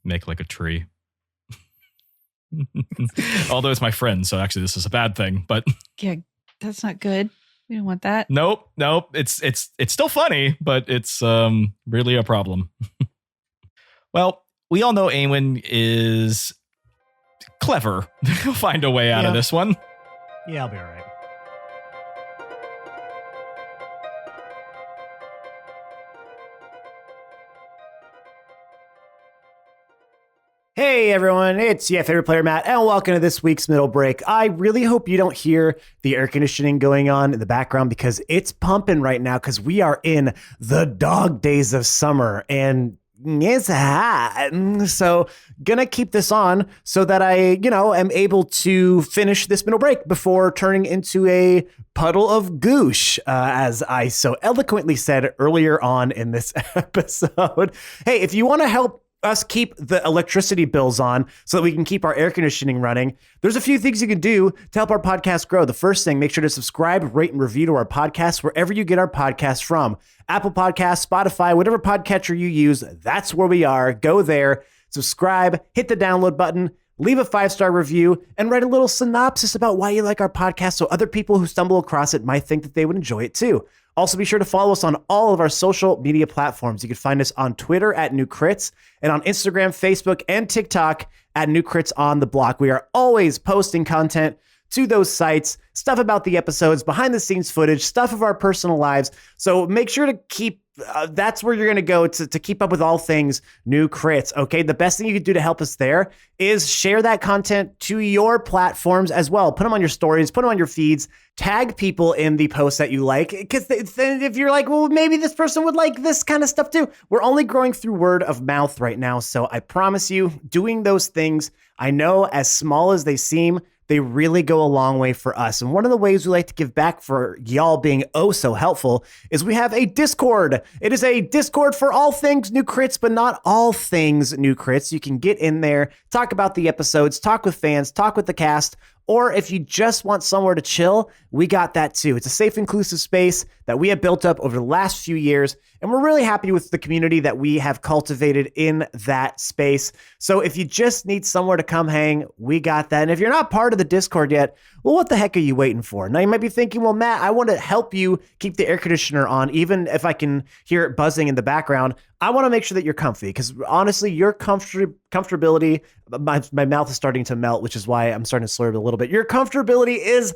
make like a tree. Although it's my friend, so actually this is a bad thing, but Yeah, that's not good. We don't want that. nope. It's still funny, but it's really a problem. Well, we all know Awen is clever. He'll find a way out of Yeah. this one. Yeah, I'll be all right. Hey everyone, it's favorite player Matt, and welcome to this week's middle break. I really hope you don't hear the air conditioning going on in the background because it's pumping right now because we are in the dog days of summer and it's hot. So gonna keep this on so that I, am able to finish this middle break before turning into a puddle of goosh, as I so eloquently said earlier on in this episode. Hey, if you want to help us keep the electricity bills on so that we can keep our air conditioning running, there's a few things you can do to help our podcast grow. The first thing, make sure to subscribe, rate, and review to our podcast wherever you get our podcasts from. Apple Podcasts, Spotify, whatever podcatcher you use, that's where we are. Go there, subscribe, hit the download button, leave a 5-star review, and write a little synopsis about why you like our podcast so other people who stumble across it might think that they would enjoy it too. Also, be sure to follow us on all of our social media platforms. You can find us on Twitter at New Crits and on Instagram, Facebook, and TikTok at New Crits on the Block. We are always posting content to those sites, stuff about the episodes, behind the scenes footage, stuff of our personal lives. So make sure to keep that's where you're going to go to keep up with all things New Crits. Okay. The best thing you can do to help us there is share that content to your platforms as well. Put them on your stories, put them on your feeds, tag people in the posts that you like. Because then if you're like, well, maybe this person would like this kind of stuff too. We're only growing through word of mouth right now. So I promise you, doing those things, I know as small as they seem, they really go a long way for us. And one of the ways we like to give back for y'all being oh so helpful is we have a Discord. It is a Discord for all things New Crits, but not all things New Crits. You can get in there, talk about the episodes, talk with fans, talk with the cast, or if you just want somewhere to chill, we got that too. It's a safe, inclusive space that we have built up over the last few years, and we're really happy with the community that we have cultivated in that space. So if you just need somewhere to come hang, we got that. And if you're not part of the Discord yet, well, what the heck are you waiting for? Now you might be thinking, well, Matt, I want to help you keep the air conditioner on, even if I can hear it buzzing in the background. I want to make sure that you're comfy because honestly, your comfortability, my mouth is starting to melt, which is why I'm starting to slurp a little bit. Your comfortability is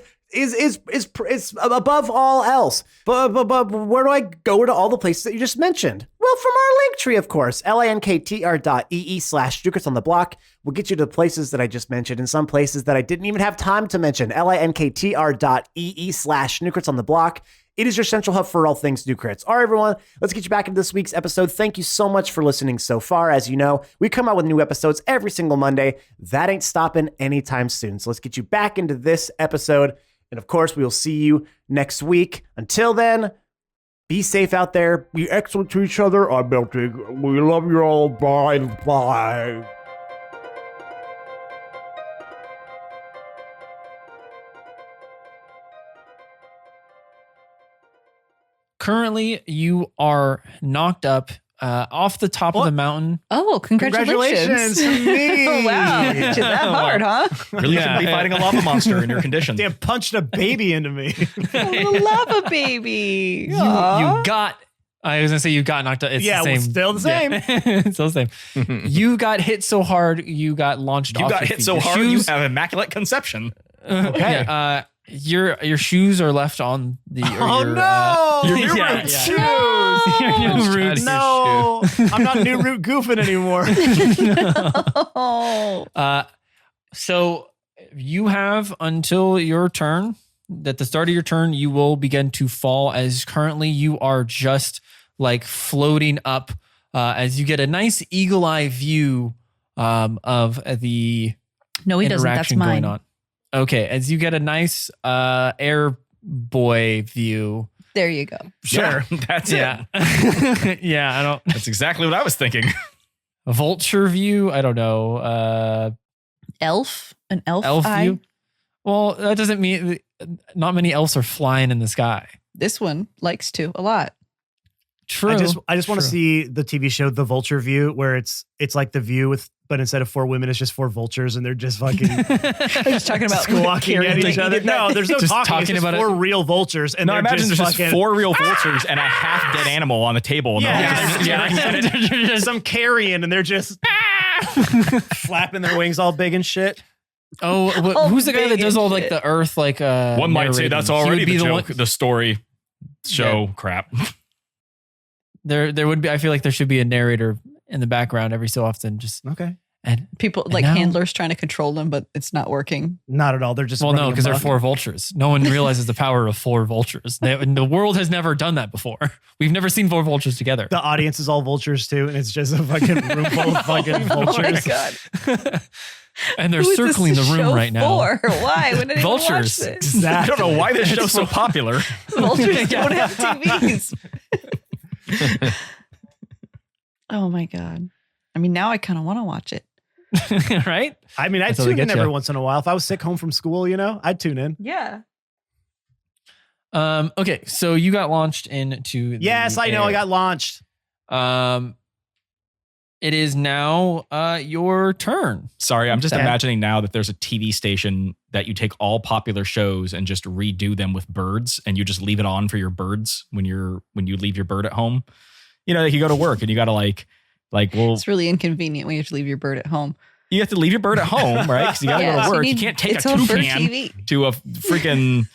above all else. But where do I go to all the places that you just mentioned? Well, from our link tree, of course, linktr.ee/Nukrits on the block will get you to the places that I just mentioned and some places that I didn't even have time to mention. linktr.ee/Nukrits on the block It is your central hub for all things new crits. All right, everyone, let's get you back into this week's episode. Thank you so much for listening so far. As you know, we come out with new episodes every single Monday. That ain't stopping anytime soon. So let's get you back into this episode. And of course, we will see you next week. Until then, be safe out there. Be excellent to each other. I'm melting. We love you all. Bye. Bye. Currently, you are knocked up off the top of the mountain. Oh, congratulations. Congratulations to me. Oh, wow. Is that hard, huh? Really shouldn't be fighting a lava monster in your condition. Damn, punched a baby into me. Oh, lava baby. You Aw. got. I was gonna say you got knocked out. It's Yeah, the same. well, still the same. Yeah. It's still the same. You got hit so hard, you got launched You off. got your hit feet. so Your hard, shoes- you have immaculate conception. Okay. Your shoes are left on the. Oh, your, no. your Your new root root shoes. Your new Let's try root. to- No, I'm not new root goofing anymore. Oh. So you have until your turn. At the start of your turn, you will begin to fall. As currently you are just like floating up. As you get a nice eagle eye view of the No, he doesn't. That's interaction going mine. on. Okay, as you get a nice air boy view. There you go. Sure, that's Yeah. it. Yeah, I don't. That's exactly what I was thinking. A vulture view? I don't know. Elf? An elf, Elf eye? view? Well, that doesn't mean not many elves are flying in the sky. This one likes to a lot. True. I just want to True. see the TV show The Vulture View, where it's like The View but instead of 4 women, it's just 4 vultures, and they're just fucking I'm just talking about squawking at carrying each the- other. No, there's no Just talking. talking It's just about it. 4 real vultures, and No, I they're imagine there's just fucking, 4 real vultures and a half dead animal on the table. And Yeah, they're all just- yeah. Some carrion, and they're just flapping their wings all big and shit. Oh, Oh, who's the guy that big does and all like shit. the Earth like One might say narrating? that's He would already be the one- joke, the story show crap. There would be. I feel like there should be a narrator in the background every so often. Just Okay. and People And like now- handlers trying to control them, but it's not working. Not at all. They're just well, no, running because they're amok. 4 vultures. No one realizes the power of 4 vultures. The world has never done that before. We've never seen 4 vultures together. The audience is all vultures too, and it's just a fucking room full of fucking vultures. Oh my God. And they're Who is this circling the room show right now. For? Why? Would anyone watch Vultures. this? I don't know why this show's so popular. Vultures don't have TVs. Oh my God. I mean, now I kind of want to watch it. Right? I mean, I'd That's how they tune in get ya. every once in a while. If I was sick home from school, I'd tune in. Yeah. Okay, so you got launched into the Yes, I know. I air. got launched. It is now your turn. Sorry, I'm just Okay. imagining now that there's a TV station that you take all popular shows and just redo them with birds, and you just leave it on for your birds when you leave your bird at home. Like you go to work and you got to like, well, It's really inconvenient when you have to leave your bird at home. you have to leave your bird at home, right? Because you got to go to so work. You need can't take a its own bird toucan TV. to a freaking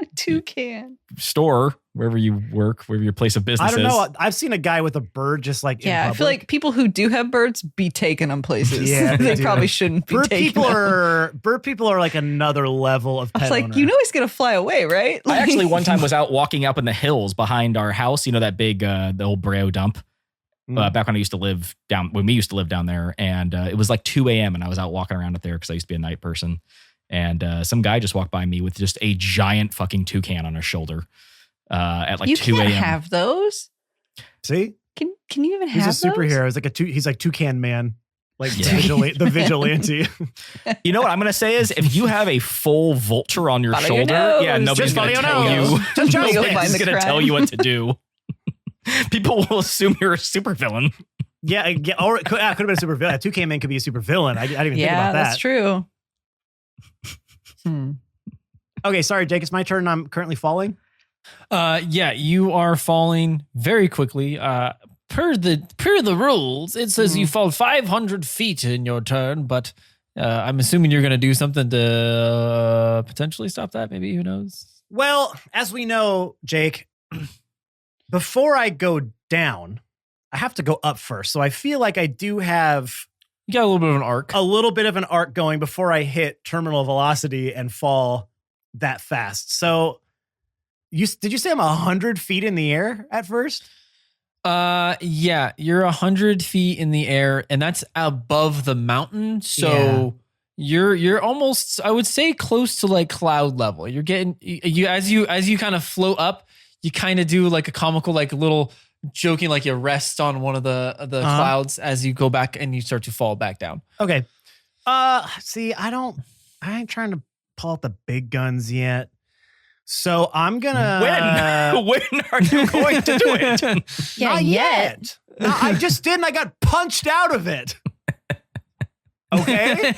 A toucan. store wherever you work, wherever your place of business I don't is. know. I've seen a guy with a bird just like in Yeah, I feel public. like people who do have birds be taking them places. Yeah, they they do. probably shouldn't be bird taking them. bird people are like another level of I pet was like, owner. he's gonna fly away, right? I actually Like- one time was out walking up in the hills behind our house. That big, the old Breo dump. Back when we used to live down there, and it was like 2 a.m. and I was out walking around up there because I used to be a night person. And some guy just walked by me with just a giant fucking toucan on his shoulder at like you 2 can't a.m. have those. See, Can you even he's have a superhero. He's like toucan man, like Yeah. the vigilante. You know what I'm going to say is if you have a full vulture on your Follow your shoulder, nose. nobody's Just going to follow tell your you. nose. Just Go Nobody's find the going to tell crime. you what to do. People will assume you're a supervillain. yeah, or it could have been a super villain. Toucan man could be a super villain. I didn't even think Yeah, about that. that's true. Okay, sorry, Jake. It's my turn. I'm currently falling. Yeah, you are falling very quickly. Per the rules, it says you fall 500 feet in your turn, but I'm assuming you're going to do something to potentially stop that. Maybe, who knows? Well, as we know, Jake, before I go down, I have to go up first. So I feel like I do have You got a little bit of an arc. a little bit of an arc going before I hit terminal velocity and fall that fast. So, Did you say I'm 100 feet in the air at first? Yeah, you're 100 feet in the air, and that's above the mountain. So you're almost, I would say, close to like cloud level. You're getting you as you kind of float up, you kind of do like a comical, like little joking, like you rest on one of the clouds as you go back and you start to fall back down. Okay. See, I ain't trying to pull out the big guns yet. So I'm gonna. When are you going to do it? Yeah, Not yet. No, I just did, and I got punched out of it. Okay.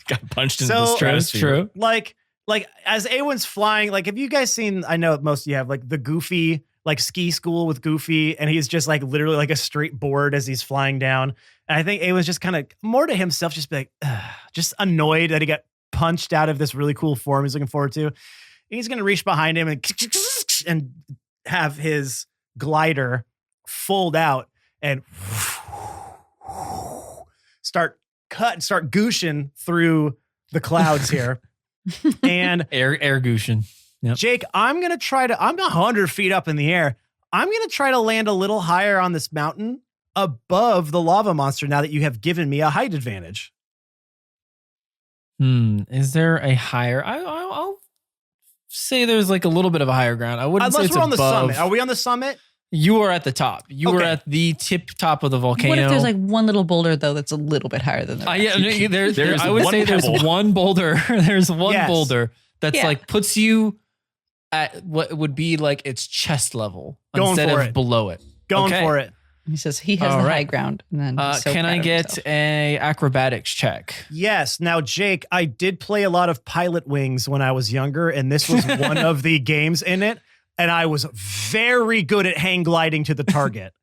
Got punched into So- the That's stratosphere. like as Awen's flying, like have you guys seen? I know most of you have like the Goofy like ski school with Goofy, and he's just like literally like a straight board as he's flying down. And I think Awen's just kind of more to himself, just be like, just annoyed that he got punched out of this really cool form he's looking forward to. And he's gonna reach behind him and have his glider fold out and start Gooshin through the clouds here. And Air Gooshin. Yep. Jake, I'm 100 feet up in the air. I'm going to try to land a little higher on this mountain above the lava monster now that you have given me a height advantage. Is there a higher? I'll say there's like a little bit of a higher ground. I wouldn't say Unless it's we're on the above. summit. Are we on the summit? You are at the top. You are Okay. at the top of the volcano. What if there's like one little boulder though that's a little bit higher than the rest? Yeah, no, There's I would one say there's pebble. one boulder. There's one Yes. boulder that's Yeah. like puts you at what would be like its chest level Going instead for of it. below it. Going Okay. for it. He says he has All the right. high ground. And then he's so Can proud I of get himself. a acrobatics check? Yes. Now, Jake, I did play a lot of Pilot Wings when I was younger, and this was one of the games in it. And I was very good at hang gliding to the target.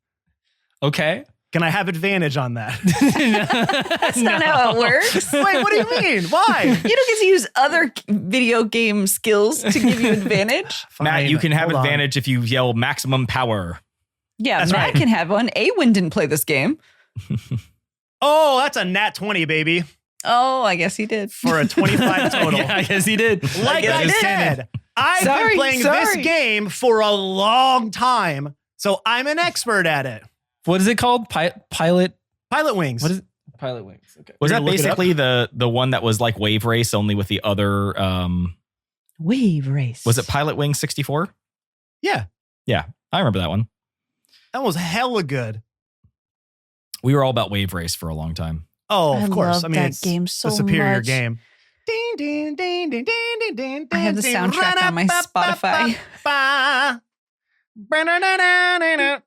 Okay. Can I have advantage on that? That's not how it works. Wait, what do you mean? Why? You don't get to use other video game skills to give you advantage. Matt, you Fine. can have Hold on. advantage if you yell maximum power. Yeah, That's Matt right. can have one. Awen didn't play this game. Oh, that's a nat 20, baby, Oh, I guess he did. for a 25 total. Yeah, I guess he did. Like guess I he did. said, I've Sorry, been playing this sorry. game for a long time, so I'm an expert at it. What is it called? Pilot. Pilot Wings. What is it? Pilot Wings. Okay. Was We're that gonna look it up. basically the one that was like Wave Race only with the other Wave race. was it Pilot Wing 64? Yeah, Yeah, I remember that one. that was hella good. We were all about Wave Race for a long time. Oh, I of course. love I mean, that it's game so the superior much. game. Ding, ding, ding, ding, ding, ding, ding, I have the ding, soundtrack on my Spotify. When When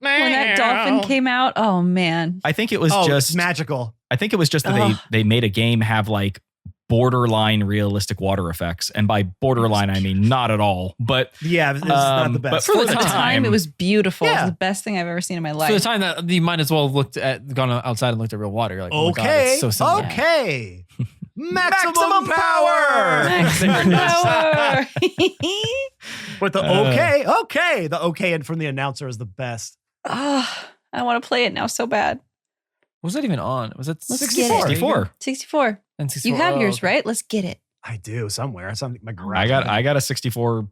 that dolphin came out, oh man. I think it was it's just magical. I think it was just that Ugh. they made a game have like borderline realistic water effects, and by borderline I mean not at all. But Yeah, it's not the but best. for For the the time, time- it was beautiful. It Yeah. was the best thing I've ever seen in my For life. the time that you might as well have gone outside and looked at real water. You're like, oh my God, Okay, it's so simple. okay. Maximum power. Maximum power. With the okay. The okay from the announcer is the best. Oh, I want to play it now so bad. What was that even on? Was it Let's 64? get it. 64. 64. And 64. You have Oh, yours, okay. right? Let's get it. I do somewhere. It's on my garage. I got a 64.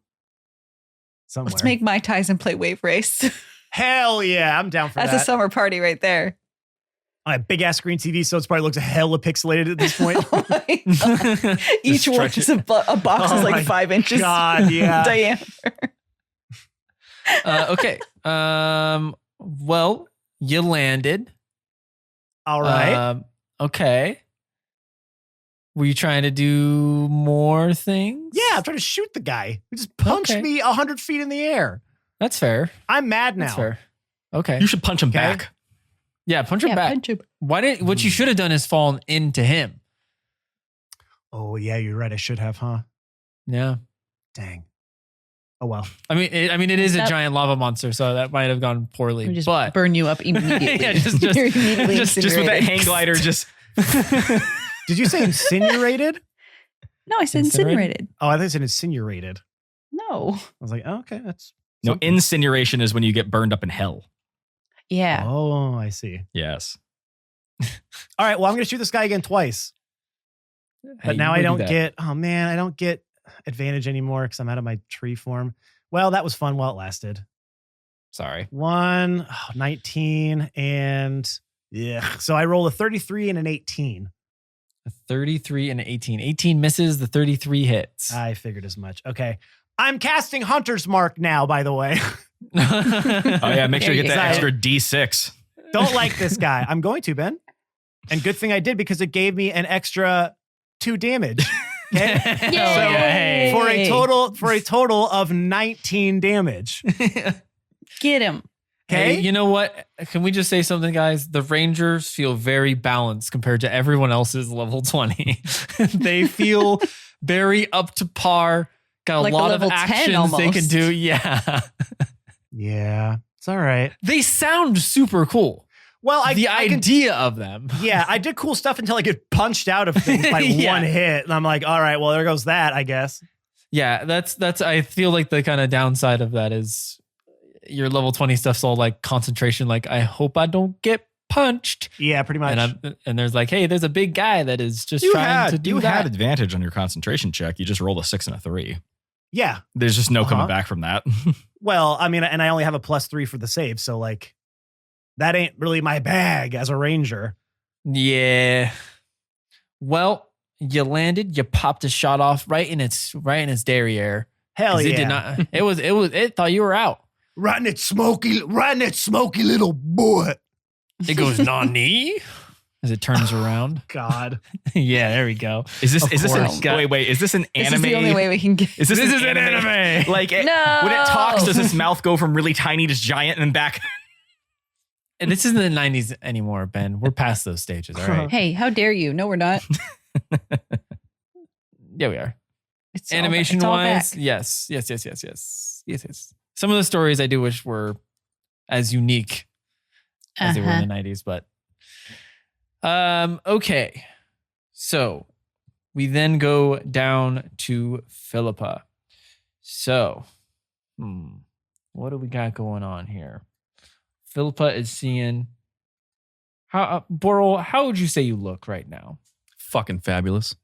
somewhere. Let's make Mai Tais and play Wave Race. Hell yeah, I'm down for That's a that. summer party right there. On a big ass screen TV, so it's probably looks hella pixelated at this point. Oh my God. Each one stretch is a box Oh is my like 5 inches God, yeah. diameter. Okay. Well, you landed. All right. Okay. Were you trying to do more things? Yeah, I'm trying to shoot the guy who just punched Okay. me 100 feet in the air. That's fair. I'm mad now. That's fair. Okay. You should punch him Okay. back. Yeah, punch him back. Why didn't what you should have done is fallen into him. Oh yeah, you're right. I should have, huh? Yeah. Dang. Oh well. I mean, it is a That- giant lava monster, so that might have gone poorly. We just But burn you up immediately. Yeah, just- You're immediately Just with that incinerated. hang glider, just Did you say incinerated? No, I said Incinerated? incinerated. Oh, I think it said incinerated. No. I was like, oh, okay, that's no something. incineration is when you get burned up in hell. Yeah. Oh, I see. Yes. All right, well, I'm gonna shoot this guy again twice. But Hey, now you I go don't do that. get. Oh man, I don't get. advantage anymore because I'm out of my tree form. Well, that was fun while it lasted. Sorry. 19, and yeah. So I roll a 33 and an 18. A 33 and an 18. 18 misses, the 33 hits. I figured as much. Okay. I'm casting Hunter's Mark now, by the way. Oh yeah, make sure you get that Excited. extra D6. Don't like this guy. I'm going to, Ben. And good thing I did because it gave me an extra 2 damage. Okay. Yay! For a total of 19 damage. Get him. Okay. Hey, you know what? Can we just say something, guys? The Rangers feel very balanced compared to everyone else's level 20. They feel very up to par. Got a Like a lot of level 10 actions they can almost. do. Yeah. Yeah. It's all right. They sound super cool. Well, The I can, idea of them. yeah, I did cool stuff until I get punched out of things by Yeah. one hit. And I'm like, all right, well, there goes that, I guess. Yeah, that's I feel like the kind of downside of that is your level 20 stuff's all like concentration, like I hope I don't get punched. Yeah, pretty much. And there's like, hey, there's a big guy that is just You trying to do had that. advantage on your concentration check. You just rolled a 6 and a 3. Yeah. There's just no coming Uh-huh. back from that. Well, I mean, and I only have a +3 for the save. So, like, that ain't really my bag as a ranger. Yeah. Well, you landed, you popped a shot off right in its derriere. Hell 'Cause yeah. It did not it thought you were out. Right in its smoky little butt. It goes nani as it turns around. God. Yeah, there we go. Is this Of is this course. wait, is this an This anime? is the only way we can get. Is this This is an anime? Like No. when it talks, does its mouth go from really tiny to giant and then back? And this isn't the 90s anymore, Ben. We're past those stages, all right? Hey, how dare you? No, we're not. Yeah, we are. It's all Animation it's all wise, back. yes. Some of the stories I do wish were as unique as they were in the 90s, but okay. So we then go down to Philippa. So, what do we got going on here? Philippa is seeing how Boral, how would you say you look right now? Fucking fabulous.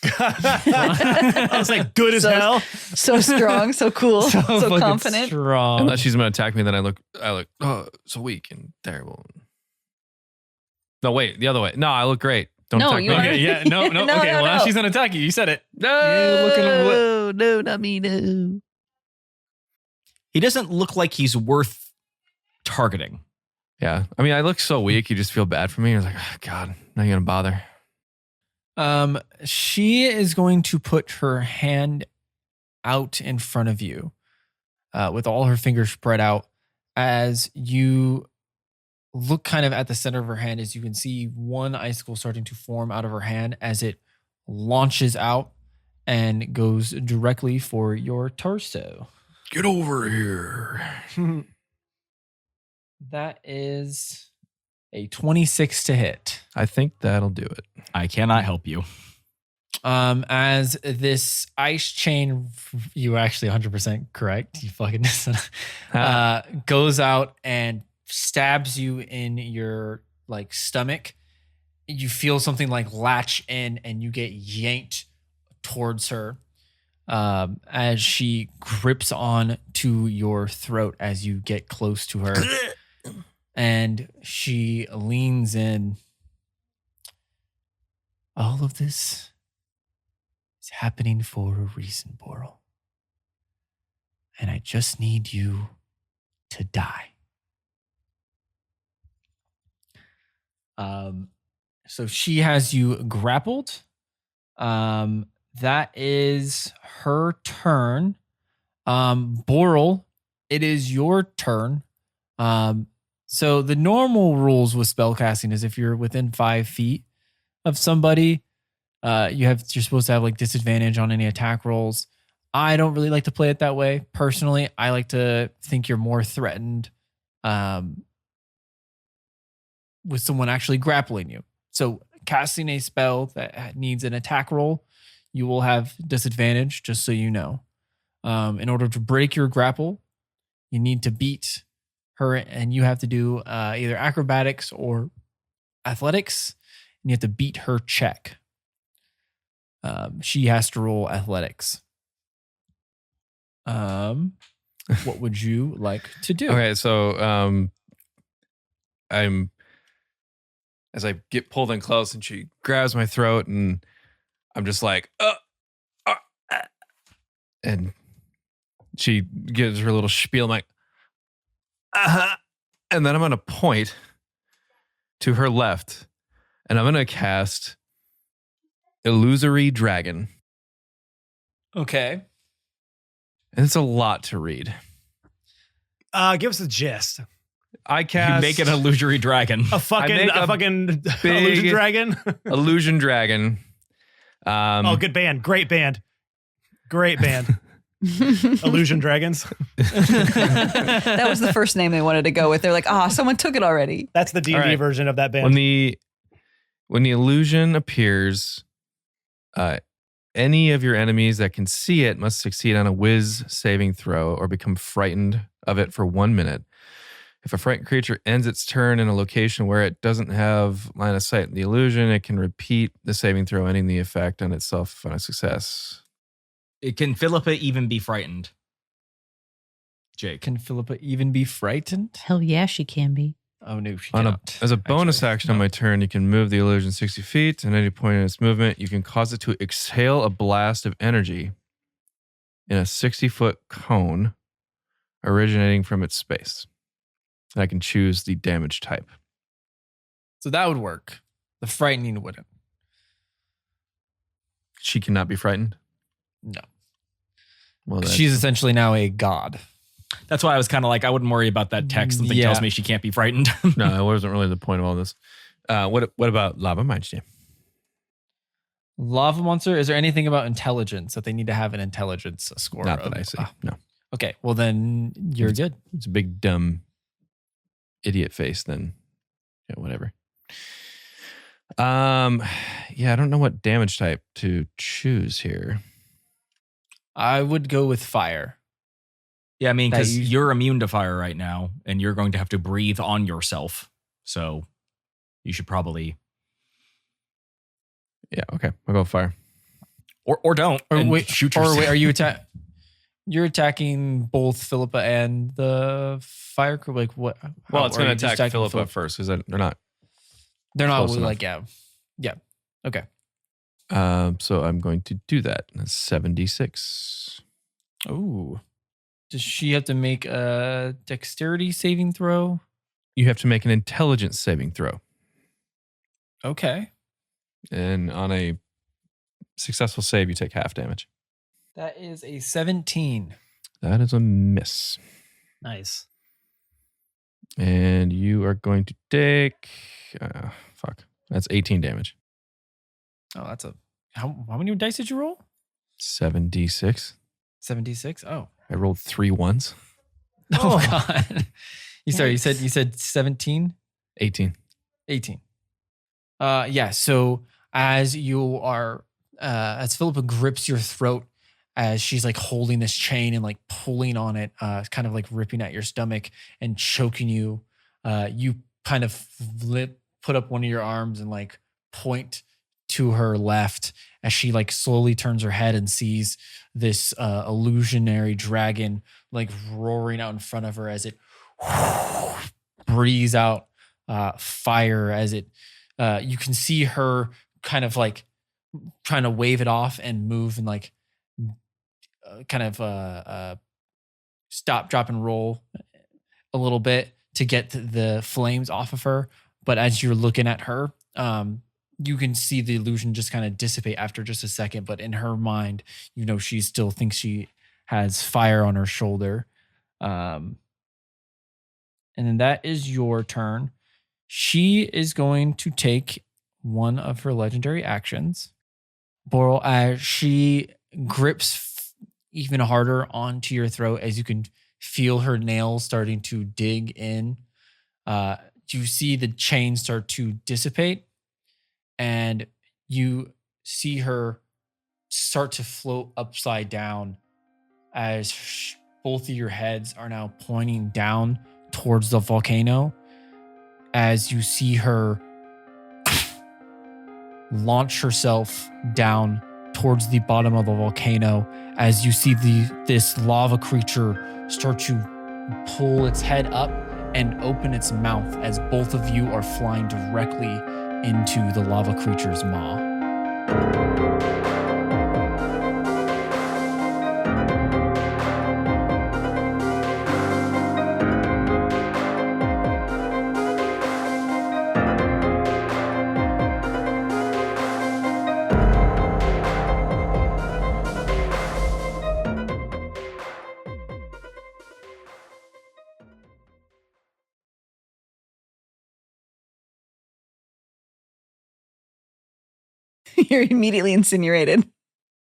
I was like, good as So- hell. So strong, so cool, so fucking confident. strong. Unless she's gonna attack me, then I look so weak and terrible. No, wait, the other way. No, I look great. Don't No, attack you me. are- Okay, yeah, no. No, okay, no, well, no. she's gonna attack you. You said it. No, no, not me, no. He doesn't look like he's worth targeting. Yeah, I mean, I look so weak. You just feel bad for me. You're like, oh, God, not gonna bother. She is going to put her hand out in front of you, with all her fingers spread out. As you look kind of at the center of her hand, as you can see one icicle starting to form out of her hand as it launches out and goes directly for your torso. Get over here. That is a 26 to hit. I think that'll do it. I cannot help you. As this ice chain, you were actually 100% correct. You fucking goes out and stabs you in your like stomach. You feel something like latch in, and you get yanked towards her as she grips on to your throat as you get close to her, and she leans in. All of this is happening for a reason, Boral. And I just need you to die. So she has you grappled. That is her turn. Boral, it is your turn. So the normal rules with spellcasting is if you're within 5 feet of somebody, you're supposed to have like disadvantage on any attack rolls. I don't really like to play it that way. Personally, I like to think you're more threatened with someone actually grappling you. So casting a spell that needs an attack roll, you will have disadvantage, just so you know. In order to break your grapple, you need to beat her, and you have to do either acrobatics or athletics, and you have to beat her check. She has to roll athletics. What would you like to do? Okay, so I'm as I get pulled in close and she grabs my throat and I'm just like, and she gives her little spiel. I'm like, and then I'm going to point to her left and I'm going to cast Illusory Dragon. Okay. And it's a lot to read. Give us a gist. I You cast make an illusory dragon. A fucking big illusion dragon. Illusion Dragon. Oh, good band. Great band. Great band. Illusion Dragons. That was the first name they wanted to go with. They're like, someone took it already. That's the D&D All right. version of that band. When the illusion appears, any of your enemies that can see it must succeed on a whiz saving throw or become frightened of it for 1 minute. If a frightened creature ends its turn in a location where it doesn't have line of sight in the illusion, it can repeat the saving throw, ending the effect on itself on a success. Can Philippa even be frightened? Jake. Can Philippa even be frightened? Hell yeah, she can be. Oh no, she As cannot. a bonus Actually, action on no. my turn, you can move the illusion 60 feet. And at any point in its movement, you can cause it to exhale a blast of energy in a 60-foot cone originating from its space. And I can choose the damage type. So that would work. The frightening wouldn't. She cannot be frightened. No. Well, She's essentially now a god. That's why I was kind of like, I wouldn't worry about that text. Something Yeah. tells me she can't be frightened. no, that wasn't really the point of all this. What about Lava Mage? Lava monster. Is there anything about intelligence that they need to have an intelligence score? Not that of? I see. Ah, No, okay. Well, then you're good. it's a big dumb idiot face. Then, yeah, whatever. Yeah, I don't know what damage type to choose here. I would go with fire. Yeah, I mean, That because you- you're immune to fire right now, and you're going to have to breathe on yourself. So you should probably, Yeah, okay, I'll go fire. or don't, Or and wait, shoot or yourself. wait, are you You're attacking both Philippa and the fire crew. Like what? Well, how- it's or going are to you just attack attacking Philippa first because they're not. They're not close enough. like yeah. Okay. So I'm going to do that. That's 76. Ooh. Does she have to make a dexterity saving throw? You have to make an intelligence saving throw, Okay. and on a successful save, you take half damage. That is a 17. That is a miss. Nice. And you are going to take that's 18 damage. Oh, that's a how many dice did you roll? 7d6. 76. Oh. I rolled 3 ones. Oh god. You said 17? 18. 18. Yeah, so as you are as Philippa grips your throat as she's like holding this chain and like pulling on it, kind of like ripping at your stomach and choking you, you kind of put up one of your arms and like point to her left as she like slowly turns her head and sees this illusionary dragon like roaring out in front of her as it breathes out fire as it you can see her kind of like trying to wave it off and move and like kind of stop, drop, and roll a little bit to get the flames off of her. But as you're looking at her, you can see the illusion just kind of dissipate after just a second. But in her mind, you know, she still thinks she has fire on her shoulder. And then that is your turn. She is going to take one of her legendary actions. Boral, as she grips even harder onto your throat as you can feel her nails starting to dig in. You see the chain start to dissipate and you see her start to float upside down as both of your heads are now pointing down towards the volcano as you see her launch herself down towards the bottom of the volcano as you see this lava creature start to pull its head up and open its mouth as both of you are flying directly into the lava creature's maw. You're immediately incinerated.